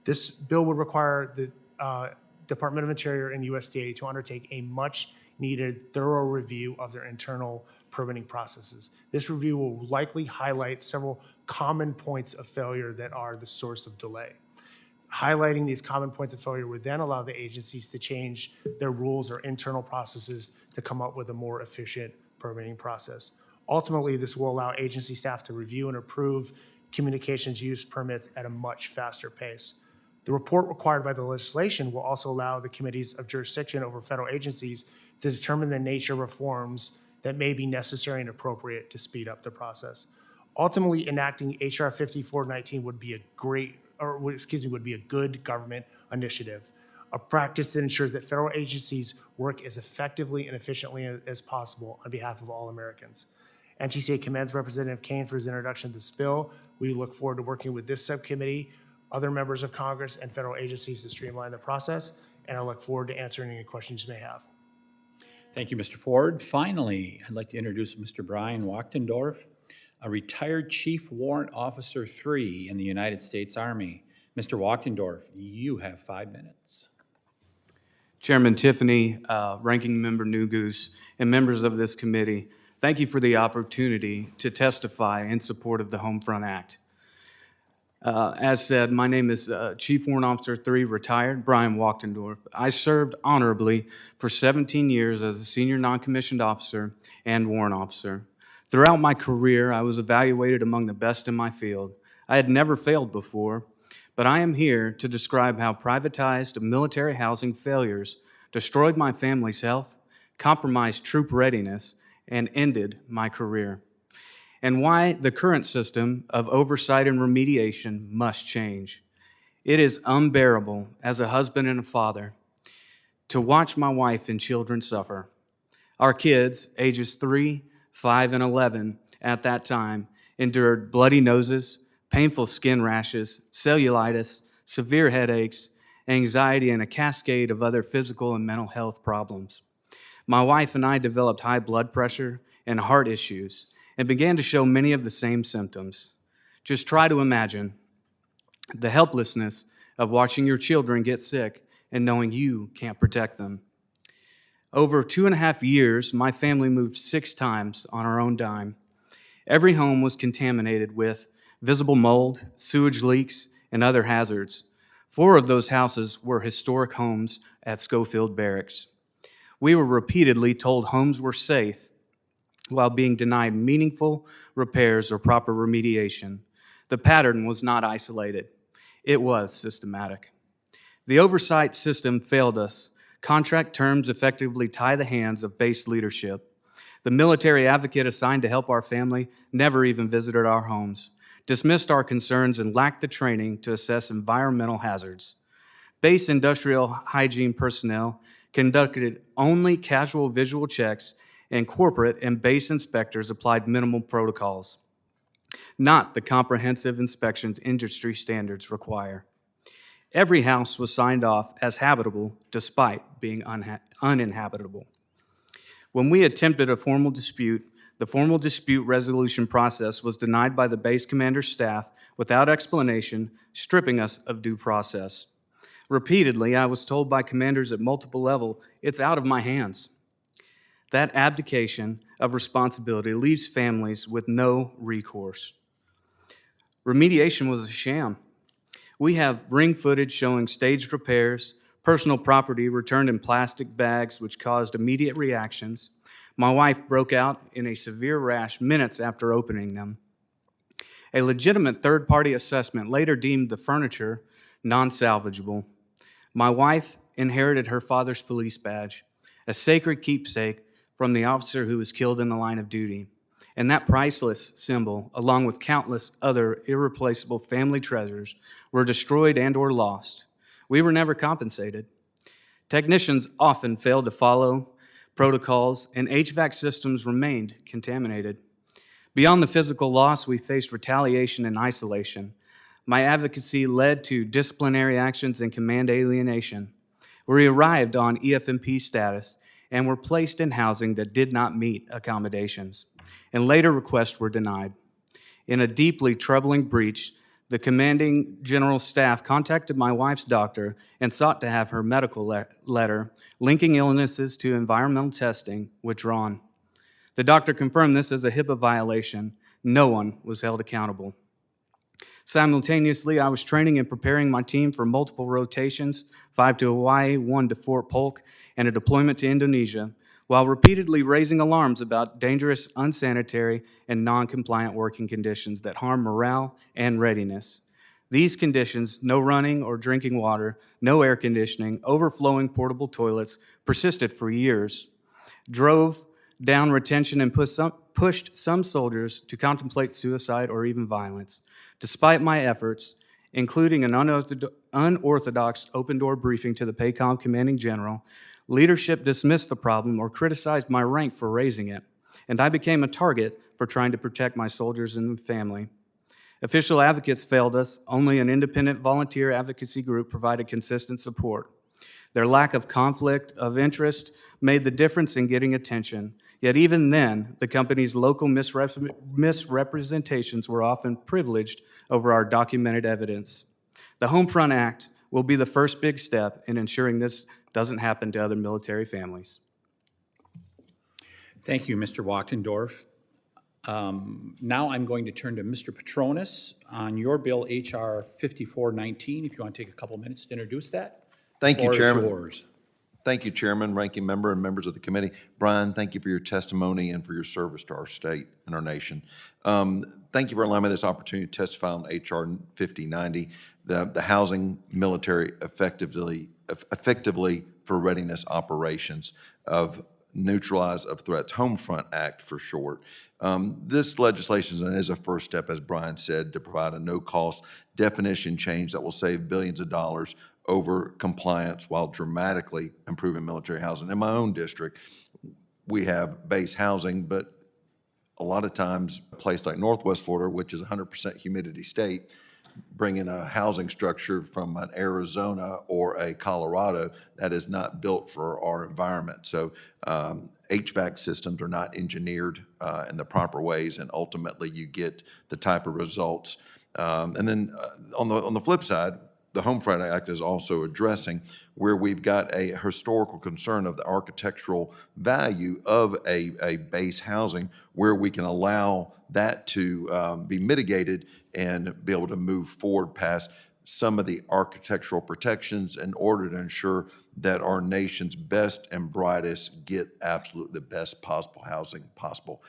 This bill would require the Department of Interior and USDA to undertake a much-needed thorough review of their internal permitting processes. This review will likely highlight several common points of failure that are the source of delay. Highlighting these common points of failure would then allow the agencies to change their rules or internal processes to come up with a more efficient permitting process. Ultimately, this will allow agency staff to review and approve communications use permits at a much faster pace. The report required by the legislation will also allow the committees of jurisdiction over federal agencies to determine the nature of reforms that may be necessary and appropriate to speed up the process. Ultimately, enacting H.R. 5419 would be a good government initiative, a practice that ensures that federal agencies work as effectively and efficiently as possible on behalf of all Americans. NTCA commends Representative Kane for his introduction to this bill. We look forward to working with this subcommittee, other members of Congress, and federal agencies to streamline the process, and I look forward to answering any questions you may have. Thank you, Mr. Ford. Finally, I'd like to introduce Mr. Brian Wachtendorf, a retired Chief Warrant Officer 3 in the United States Army. Mr. Wachtendorf, you have 5 minutes. Chairman Tiffany, Ranking Member Newgoose, and members of this committee, thank you for the opportunity to testify in support of the Homefront Act. As said, my name is Chief Warrant Officer 3, retired, Brian Wachtendorf. I served honorably for 17 years as a senior non-commissioned officer and warrant officer. Throughout my career, I was evaluated among the best in my field. I had never failed before, but I am here to describe how privatized military housing failures destroyed my family's health, compromised troop readiness, and ended my career, and why the current system of oversight and remediation must change. It is unbearable as a husband and a father to watch my wife and children suffer. Our kids, ages 3, 5, and 11 at that time, endured bloody noses, painful skin rashes, cellulitis, severe headaches, anxiety, and a cascade of other physical and mental health problems. My wife and I developed high blood pressure and heart issues and began to show many of the same symptoms. Just try to imagine the helplessness of watching your children get sick and knowing you can't protect them. Over 2.5 years, my family moved 6 times on our own dime. Every home was contaminated with visible mold, sewage leaks, and other hazards. 4 of those houses were historic homes at Schofield Barracks. We were repeatedly told homes were safe while being denied meaningful repairs or proper remediation. The pattern was not isolated. It was systematic. The oversight system failed us. Contract terms effectively tie the hands of base leadership. The military advocate assigned to help our family never even visited our homes, dismissed our concerns, and lacked the training to assess environmental hazards. Base industrial hygiene personnel conducted only casual visual checks, and corporate and base inspectors applied minimal protocols, not the comprehensive inspections industry standards require. Every house was signed off as habitable despite being uninhabitable. When we attempted a formal dispute, the formal dispute resolution process was denied by the base commander's staff without explanation, stripping us of due process. Repeatedly, I was told by commanders at multiple levels, "It's out of my hands." That abdication of responsibility leaves families with no recourse. Remediation was a sham. We have ring footage showing staged repairs, personal property returned in plastic bags, which caused immediate reactions. My wife broke out in a severe rash minutes after opening them. A legitimate third-party assessment later deemed the furniture non-salvageable. My wife inherited her father's police badge, a sacred keepsake from the officer who was killed in the line of duty. And that priceless symbol, along with countless other irreplaceable family treasures, were destroyed and or lost. We were never compensated. Technicians often failed to follow protocols, and HVAC systems remained contaminated. Beyond the physical loss, we faced retaliation and isolation. My advocacy led to disciplinary actions and command alienation. We arrived on EFMP status and were placed in housing that did not meet accommodations, and later requests were denied. In a deeply troubling breach, the commanding general staff contacted my wife's doctor and sought to have her medical letter linking illnesses to environmental testing withdrawn. The doctor confirmed this as a HIPAA violation. No one was held accountable. Simultaneously, I was training and preparing my team for multiple rotations, 5 to Hawaii, 1 to Fort Polk, and a deployment to Indonesia, while repeatedly raising alarms about dangerous, unsanitary, and non-compliant working conditions that harm morale and readiness. These conditions, no running or drinking water, no air conditioning, overflowing portable toilets, persisted for years, drove down retention and pushed some soldiers to contemplate suicide or even violence. Despite my efforts, including an unorthodox open-door briefing to the PACOM commanding general, leadership dismissed the problem or criticized my rank for raising it, and I became a target for trying to protect my soldiers and family. Official advocates failed us. Only an independent volunteer advocacy group provided consistent support. Their lack of conflict of interest made the difference in getting attention. Yet even then, the company's local misrepresentations were often privileged over our documented evidence. The Homefront Act will be the first big step in ensuring this doesn't happen to other military families. Thank you, Mr. Wachtendorf. Now I'm going to turn to Mr. Petronis on your bill, H.R. 5419. If you want to take a couple minutes to introduce that. Thank you, Floor is Chairman. yours. Thank you, Chairman, Ranking Member, and members of the committee. Brian, thank you for your testimony and for your service to our state and our nation. Thank you for allowing me this opportunity to testify on H.R. 5090, the Housing Military Effectively for Readiness Operations of Neutralize of Threats, Homefront Act for short. This legislation is a first step, as Brian said, to provide a no-cost definition change that will save billions of dollars over compliance while dramatically improving military housing. In my own district, we have base housing, but a lot of times a place like Northwest Florida, which is 100% humidity state, bringing a housing structure from an Arizona or a Colorado that is not built for our environment. So HVAC systems are not engineered in the proper ways, and ultimately you get the type of results. And then on the flip side, the Homefront Act is also addressing where we've got a historical concern of the architectural value of a base housing, where we can allow that to be mitigated and be able to move forward past some of the architectural protections in order to ensure that our nation's best and brightest get absolutely the best possible housing possible.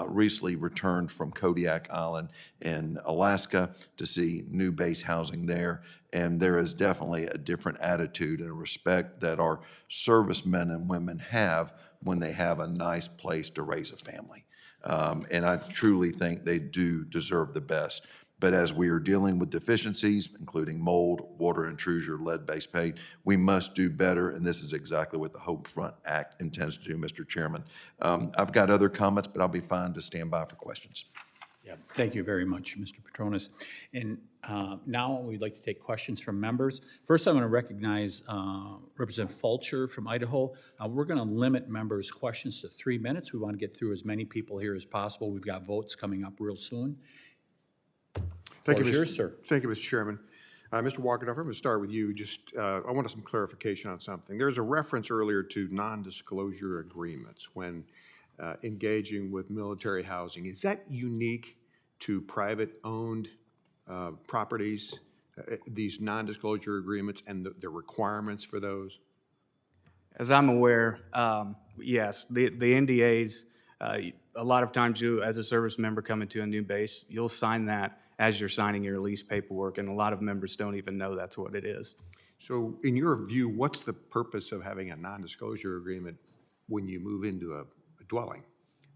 Recently returned from Kodiak Island in Alaska to see new base housing there, and there is definitely a different attitude and respect that our servicemen and women have when they have a nice place to raise a family. And I truly think they do deserve the best. But as we are dealing with deficiencies, including mold, water intrusion, lead-based paint, we must do better, and this is exactly what the Homefront Act intends to do, Mr. Chairman. I've got other comments, but I'll be fine to stand by for questions. Yeah, thank you very much, Mr. Petronis. And now we'd like to take questions from members. First, I'm going to recognize Representative Fulcher from Idaho. We're going to limit members' questions to 3 minutes. We want to get through as many people here as possible. We've got votes coming up real soon. Thank you, Floor is yours, Mr. sir. Thank you, Mr. Chairman. Mr. Walkendorf, I'm going to start with you. I wanted some clarification on something. There's a reference earlier to non-disclosure agreements when engaging with military housing. Is that unique to private-owned properties, these non-disclosure agreements and the requirements for those? As I'm aware, yes, the NDAs, a lot of times you, as a service member coming to a new base, you'll sign that as you're signing your lease paperwork, and a lot of members don't even know that's what it is. So in your view, what's the purpose of having a non-disclosure agreement when you move into a dwelling?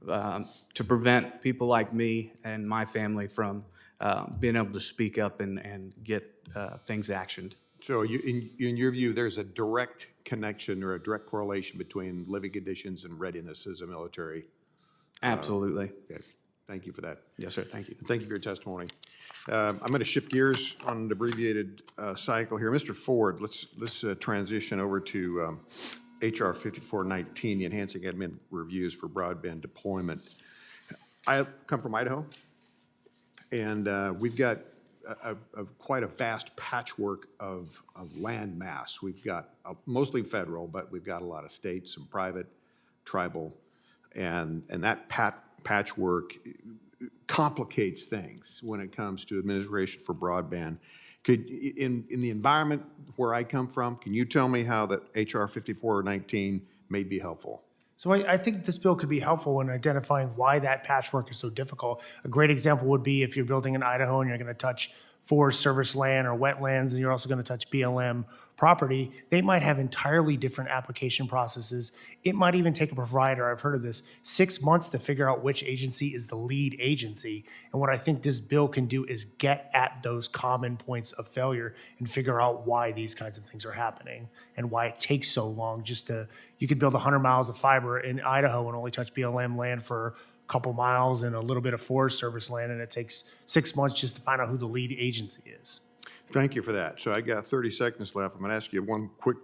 To prevent people like me and my family from being able to speak up and get things actioned. So in your view, there's a direct connection or a direct correlation between living conditions and readiness as a military? Absolutely. Okay. Thank you for that. Yes, sir. Thank you. Thank you for your testimony. I'm going to shift gears on an abbreviated cycle here. Mr. Ford, let's transition over to HR 5419, the Enhancing Admin Reviews for Broadband Deployment. I come from Idaho, and we've got quite a vast patchwork of land mass. We've got mostly federal, but we've got a lot of state, some private, tribal, and that patchwork complicates things when it comes to administration for broadband. In the environment where I come from, can you tell me how that HR 5419 may be helpful? So I think this bill could be helpful in identifying why that patchwork is so difficult. A great example would be if you're building in Idaho and you're going to touch forest service land or wetlands, and you're also going to touch BLM property, they might have entirely different application processes. It might even take a provider, I've heard of this, 6 months to figure out which agency is the lead agency. And what I think this bill can do is get at those common points of failure and figure out why these kinds of things are happening and why it takes so long you could build 100 miles of fiber in Idaho and only touch BLM land for couple miles and a little bit of Forest Service land, and it takes 6 months just to find out who the lead agency is. Thank you for that. So I got 30 seconds left. I'm going to ask you one quick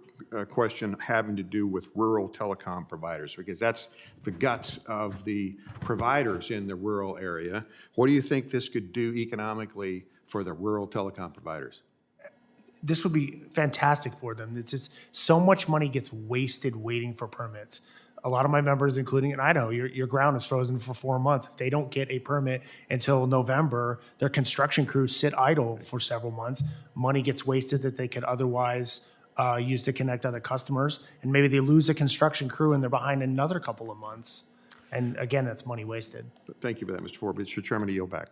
question having to do with rural telecom providers, because that's the guts of the providers in the rural area. What do you think this could do economically for the rural telecom providers? This would be fantastic for them. It's just so much money gets wasted waiting for permits. A lot of my members, including in Idaho, your ground is frozen for 4 months. If they don't get a permit until November, their construction crews sit idle for several months. Money gets wasted that they could otherwise use to connect other customers. And maybe they lose a construction crew and they're behind another couple of months. And again, that's money wasted. Thank you for that, Mr. Ford. Mr. Chairman, I yield back.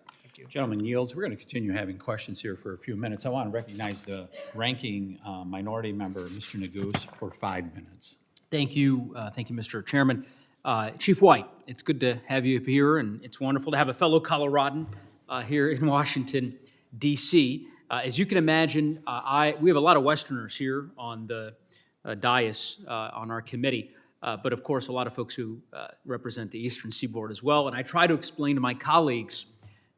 Gentleman yields. We're going to continue having questions here for a few minutes. I want to recognize the ranking minority member, Mr. Neguse, for 5 minutes. Thank you, Mr. Chairman. Chief White, it's good to have you here, and it's wonderful to have a fellow Coloradan here in Washington, D.C. As you can imagine, we have a lot of Westerners here on the dais on our committee, but of course, a lot of folks who represent the Eastern Seaboard as well. And I try to explain to my colleagues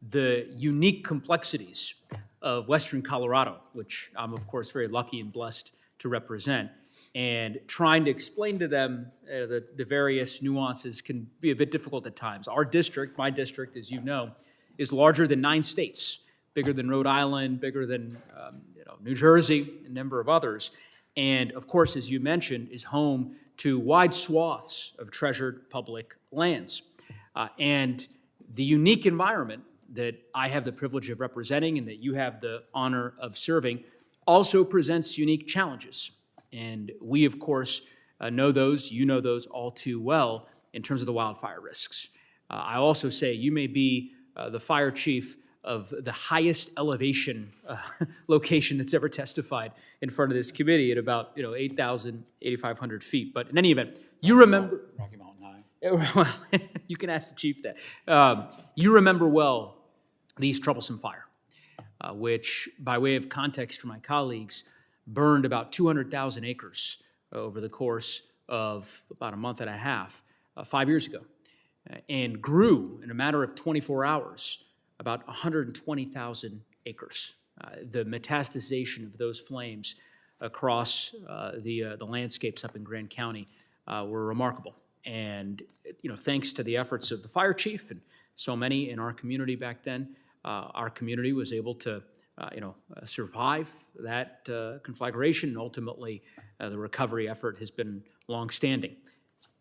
the unique complexities of Western Colorado, which I'm, of course, very lucky and blessed to represent. And trying to explain to them the various nuances can be a bit difficult at times. Our district, my district, as you know, is larger than 9 states, bigger than Rhode Island, bigger than New Jersey, a number of others. And of course, as you mentioned, is home to wide swaths of treasured public lands. And the unique environment that I have the privilege of representing and that you have the honor of serving also presents unique challenges. And we, of course, know those, you know those all too well in terms of the wildfire risks. I also say you may be the fire chief of the highest elevation location that's ever testified in front of this committee at about 8,500 feet. But in any event, you remember... Rocky Mountain High. Well, you can ask the chief that. You remember well these troublesome fire, which, by way of context for my colleagues, burned about 200,000 acres over the course of about a month and a half, 5 years ago, and grew in a matter of 24 hours about 120,000 acres. The metastasization of those flames across the landscapes up in Grand County were remarkable. And, thanks to the efforts of the fire chief and so many in our community back then, our community was able to, survive that conflagration. And ultimately, the recovery effort has been longstanding.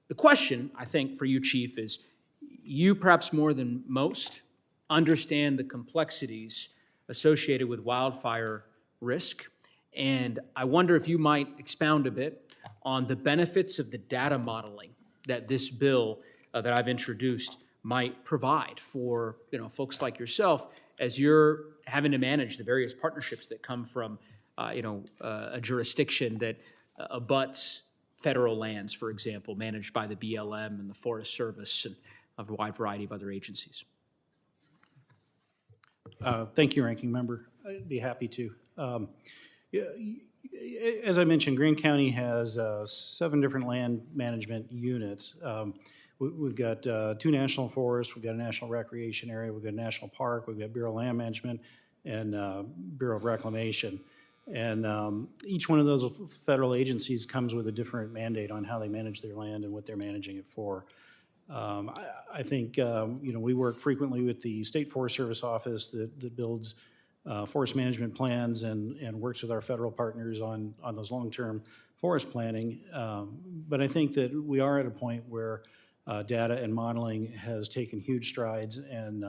The question, I think, for you, Chief, is you perhaps more than most understand the complexities associated with wildfire risk. And I wonder if you might expound a bit on the benefits of the data modeling that this bill that I've introduced might provide for folks like yourself as you're having to manage the various partnerships that come from a jurisdiction that abuts federal lands, for example, managed by the BLM and the Forest Service and a wide variety of other agencies. Thank you, Ranking Member. I'd be happy to. As I mentioned, Grand County has 7 different land management units. We've got 2 national forests, we've got a national recreation area, we've got a national park, we've got Bureau of Land Management, and Bureau of Reclamation. And each one of those federal agencies comes with a different mandate on how they manage their land and what they're managing it for. I think, we work frequently with the State Forest Service Office that builds forest management plans and works with our federal partners on those long-term forest planning. But I think that we are at a point where data and modeling has taken huge strides and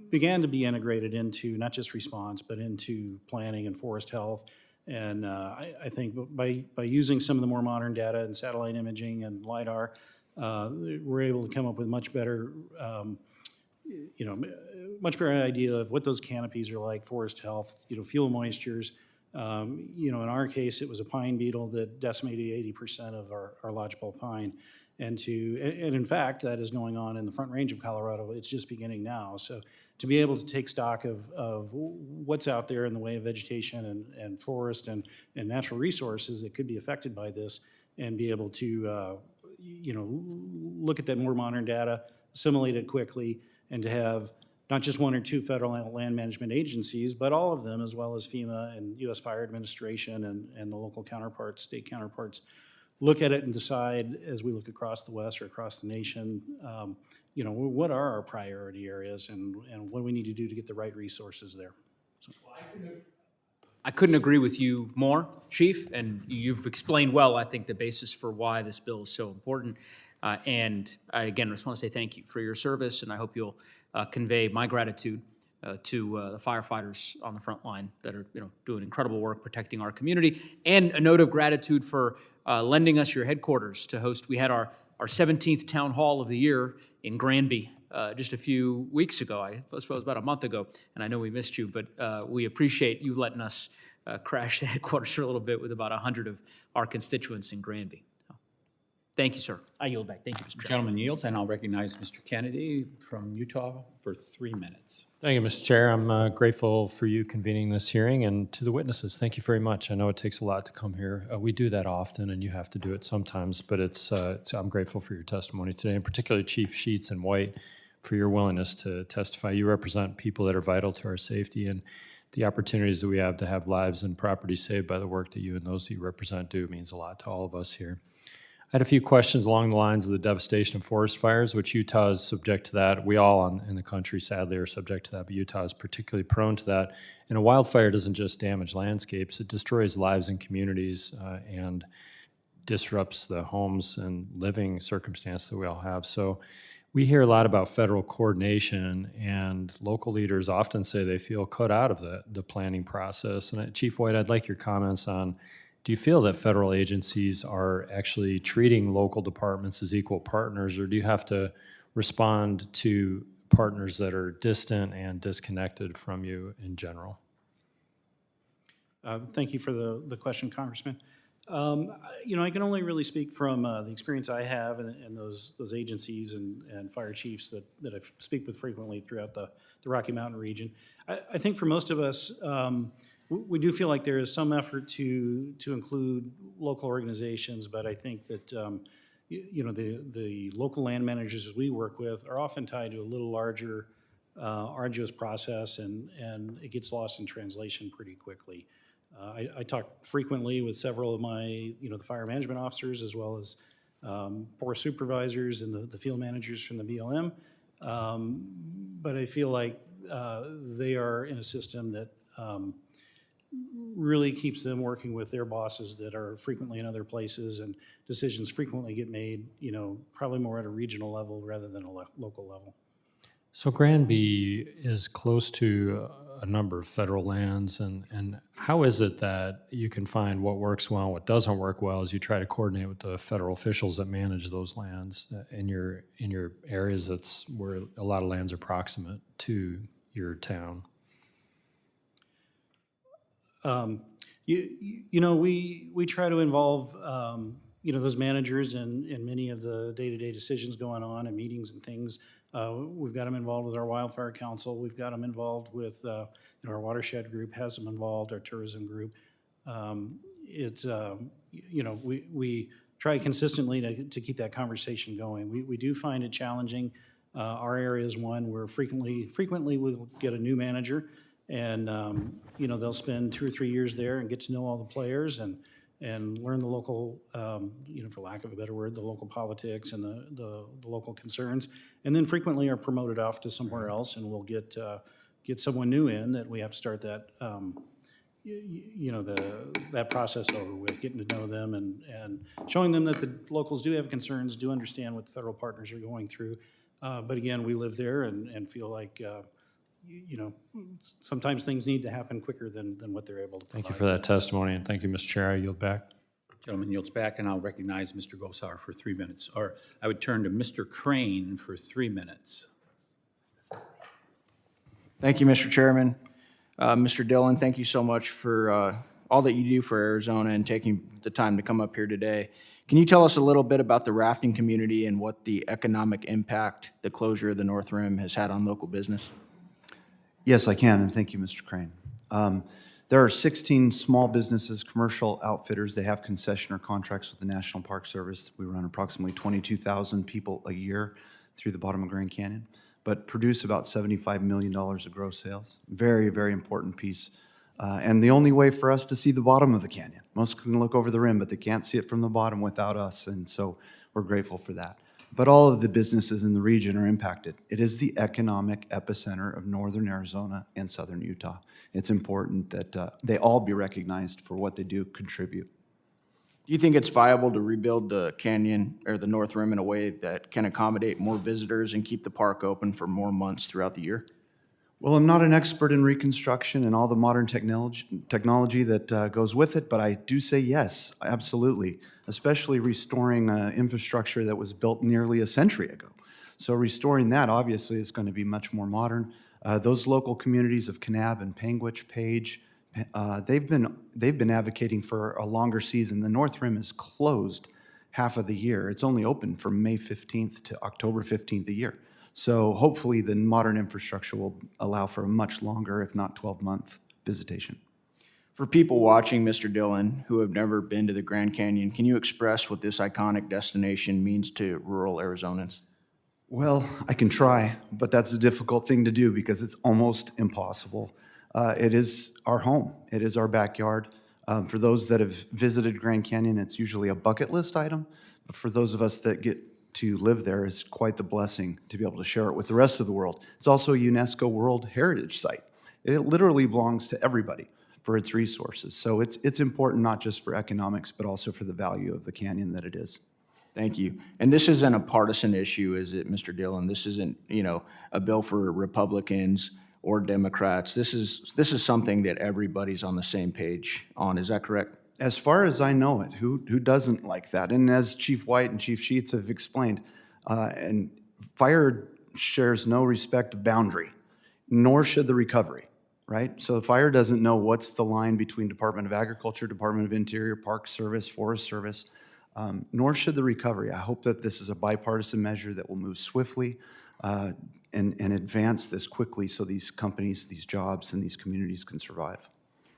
began to be integrated into not just response, but into planning and forest health. And I think by using some of the more modern data and satellite imaging and LiDAR, we're able to come up with much better idea of what those canopies are like, forest health, fuel moistures. In our case, it was a pine beetle that decimated 80% of our lodgepole pine. And in fact, that is going on in the Front Range of Colorado. It's just beginning now. So to be able to take stock of what's out there in the way of vegetation and forest and natural resources that could be affected by this, and be able to look at that more modern data, assimilate it quickly, and to have not just 1 or 2 federal land management agencies, but all of them, as well as FEMA and U.S. Fire Administration and the local counterparts, state counterparts, look at it and decide, as we look across the West or across the nation, what are our priority areas and what do we need to do to get the right resources there. So. I couldn't agree with you more, Chief, and you've explained well, I think, the basis for why this bill is so important. And I, again, just want to say thank you for your service, and I hope you'll convey my gratitude to the firefighters on the front line that are doing incredible work protecting our community, and a note of gratitude for lending us your headquarters to host. We had our 17th town hall of the year in Granby just a few weeks ago, I suppose about a month ago, and I know we missed you, but we appreciate you letting us crash the headquarters for a little bit with about 100 of our constituents in Granby. Thank you, sir. I yield back. Thank you, Mr. Chairman. Gentleman yields, and I'll recognize Mr. Kennedy from Utah for 3 minutes. Thank you, Mr. Chair. I'm grateful for you convening this hearing, and to the witnesses, thank you very much. I know it takes a lot to come here. We do that often, and you have to do it sometimes, but I'm grateful for your testimony today, and particularly Chief Sheets and White for your willingness to testify. You represent people that are vital to our safety, and the opportunities that we have to have lives and property saved by the work that you and those that you represent do means a lot to all of us here. I had a few questions along the lines of the devastation of forest fires, which Utah is subject to that. We all in the country, sadly, are subject to that, but Utah is particularly prone to that. And a wildfire doesn't just damage landscapes, it destroys lives and communities and disrupts the homes and living circumstances that we all have. So we hear a lot about federal coordination, and local leaders often say they feel cut out of the planning process. And Chief White, I'd like your comments on, do you feel that federal agencies are actually treating local departments as equal partners, or do you have to respond to partners that are distant and disconnected from you in general? Thank you for the question, Congressman. I can only really speak from the experience I have and those agencies and fire chiefs that I speak with frequently throughout the Rocky Mountain region. I think for most of us, we do feel like there is some effort to include local organizations, but I think that the local land managers we work with are often tied to a little larger arduous process, and it gets lost in translation pretty quickly. I talk frequently with several of my, the fire management officers, as well as forest supervisors and the field managers from the BLM. But I feel like they are in a system that really keeps them working with their bosses that are frequently in other places, and decisions frequently get made, probably more at a regional level rather than a local level. So Granby is close to a number of federal lands, and how is it that you can find what works well and what doesn't work well as you try to coordinate with the federal officials that manage those lands in your areas that's where a lot of lands are proximate to your town? We try to involve, those managers in many of the day-to-day decisions going on and meetings and things. We've got them involved with our wildfire council. We've got them involved with, our watershed group has them involved, our tourism group. We try consistently to keep that conversation going. We do find it challenging. Our area is one where frequently we'll get a new manager, and they'll spend 2 or 3 years there and get to know all the players and learn the local, for lack of a better word, the local politics and the local concerns, and then frequently are promoted off to somewhere else, and we'll get someone new in that we have to start that that process over with, getting to know them and showing them that the locals do have concerns, do understand what the federal partners are going through. But again, we live there and feel like, sometimes things need to happen quicker than what they're able to provide. Thank you for that testimony, and thank you, Mr. Chair. I yield back. Gentleman yields back, and I'll recognize Mr. Gosar for 3 minutes. Or I would turn to Mr. Crane for 3 minutes. Thank you, Mr. Chairman. Mr. Dillon, thank you so much for all that you do for Arizona and taking the time to come up here today. Can you tell us a little bit about the rafting community and what the economic impact the closure of the North Rim has had on local business? Yes, I can, and thank you, Mr. Crane. There are 16 small businesses, commercial outfitters. They have concession or contracts with the National Park Service. We run approximately 22,000 people a year through the bottom of Grand Canyon, but produce about $75 million of gross sales. Very, very important piece. And the only way for us to see the bottom of the canyon. Most can look over the rim, but they can't see it from the bottom without us, and so we're grateful for that. But all of the businesses in the region are impacted. It is the economic epicenter of northern Arizona and southern Utah. It's important that they all be recognized for what they do contribute. Do you think it's viable to rebuild the canyon or the North Rim in a way that can accommodate more visitors and keep the park open for more months throughout the year? Well, I'm not an expert in reconstruction and all the modern technology that goes with it, but I do say yes, absolutely, especially restoring infrastructure that was built nearly a century ago. So restoring that obviously is going to be much more modern. Those local communities of Kanab and Panguitch, Page, they've been advocating for a longer season. The North Rim is closed half of the year. It's only open from May 15th to October 15th a year. So hopefully the modern infrastructure will allow for a much longer, if not 12-month visitation. For people watching, Mr. Dillon, who have never been to the Grand Canyon, can you express what this iconic destination means to rural Arizonans? Well, I can try, but that's a difficult thing to do because it's almost impossible. It is our home. It is our backyard. For those that have visited Grand Canyon, it's usually a bucket list item. But for those of us that get to live there, it's quite the blessing to be able to share it with the rest of the world. It's also a UNESCO World Heritage Site. It literally belongs to everybody for its resources. So it's important not just for economics, but also for the value of the canyon that it is. Thank you. And this isn't a partisan issue, is it, Mr. Dillon? This isn't, a bill for Republicans or Democrats. This is something that everybody's on the same page on. Is that correct? As far as I know it, who doesn't like that? And as Chief White and Chief Sheets have explained, and fire shares no respect of boundary, nor should the recovery, right? So fire doesn't know what's the line between Department of Agriculture, Department of Interior, Park Service, Forest Service, nor should the recovery. I hope that this is a bipartisan measure that will move swiftly and advance this quickly so these companies, these jobs, and these communities can survive.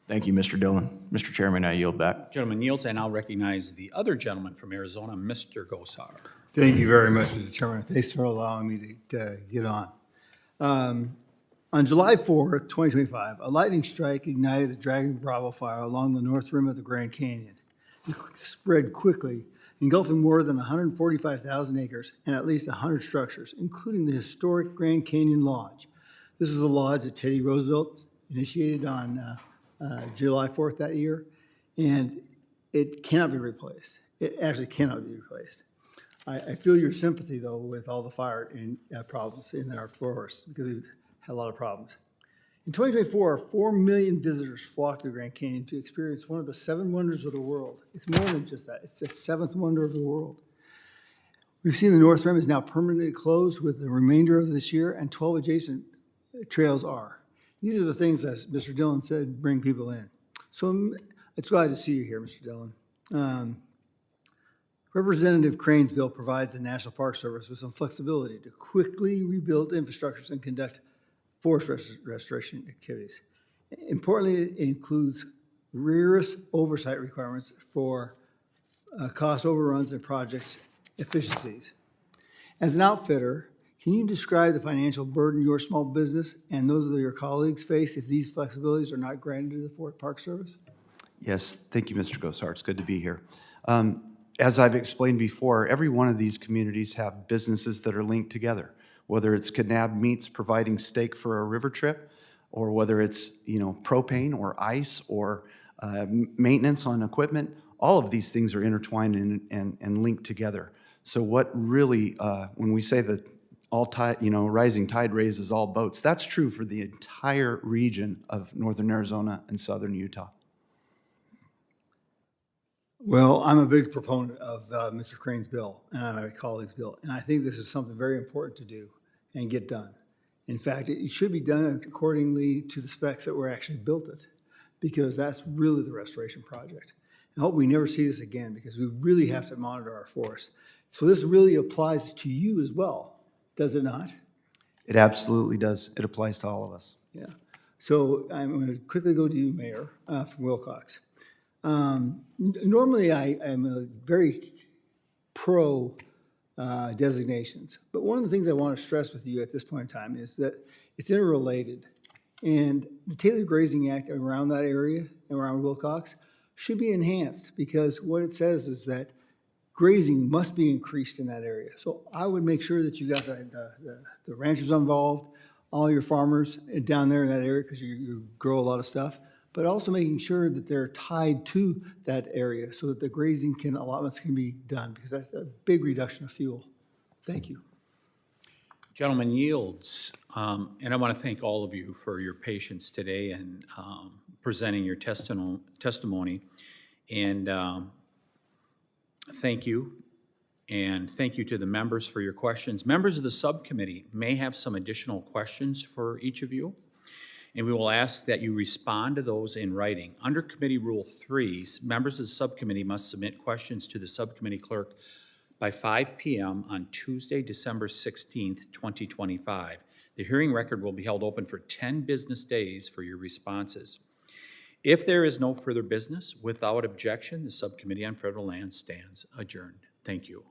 Thank you, Mr. Dillon. Mr. Chairman, I yield back. Gentleman yields, and I'll recognize the other gentleman from Arizona, Mr. Gosar. Thank you very much, Mr. Chairman. Thanks for allowing me to get on. On July 4th, 2025, a lightning strike ignited the Dragon Bravo fire along the north rim of the Grand Canyon. It spread quickly, engulfing more than 145,000 acres and at least 100 structures, including the historic Grand Canyon Lodge. This is the lodge that Teddy Roosevelt initiated on July 4th that year, and it cannot be replaced. It actually cannot be replaced. I feel your sympathy, though, with all the fire and problems in our forests, because we've had a lot of problems. In 2024, 4 million visitors flocked to the Grand Canyon to experience one of the 7 wonders of the world. It's more than just that. It's the 7th wonder of the world. We've seen the North Rim is now permanently closed with the remainder of this year, and 12 adjacent trails are. These are the things, as Mr. Dillon said, bring people in. So it's glad to see you here, Mr. Dillon. Representative Crane's bill provides the National Park Service with some flexibility to quickly rebuild infrastructures and conduct forest restoration activities. Importantly, it includes rigorous oversight requirements for cost overruns and project efficiencies. As an outfitter, can you describe the financial burden your small business and those of your colleagues face if these flexibilities are not granted to the Fort Park Service? Yes, thank you, Mr. Gosar. It's good to be here. As I've explained before, every one of these communities have businesses that are linked together, whether it's Kanab Meats providing steak for a river trip, or whether it's, propane or ice or maintenance on equipment. All of these things are intertwined and linked together. So what really, when we say that all tide, rising tide raises all boats, that's true for the entire region of northern Arizona and southern Utah. Well, I'm a big proponent of Mr. Crane's bill and my colleague's bill, and I think this is something very important to do and get done. In fact, it should be done accordingly to the specs that were actually built it, because that's really the restoration project. I hope we never see this again, because we really have to monitor our forests. So this really applies to you as well, does it not? It absolutely does. It applies to all of us. Yeah. So I'm going to quickly go to you, Mayor, from Wilcox. Normally, I am a very pro designations, but one of the things I want to stress with you at this point in time is that it's interrelated. And the Tailored Grazing Act around that area, around Wilcox, should be enhanced, because what it says is that grazing must be increased in that area. So I would make sure that you got the ranchers involved, all your farmers down there in that area, because you grow a lot of stuff, but also making sure that they're tied to that area so that the grazing allotments can be done, because that's a big reduction of fuel. Thank you. Gentlemen, yields. And I want to thank all of you for your patience today and presenting your testimony. And thank you. And thank you to the members for your questions. Members of the subcommittee may have some additional questions for each of you, and we will ask that you respond to those in writing. Under Committee Rule 3, members of the subcommittee must submit questions to the subcommittee clerk by 5 p.m. on Tuesday, December 16th, 2025. The hearing record will be held open for 10 business days for your responses. If there is no further business, without objection, the Subcommittee on Federal Lands stands adjourned. Thank you.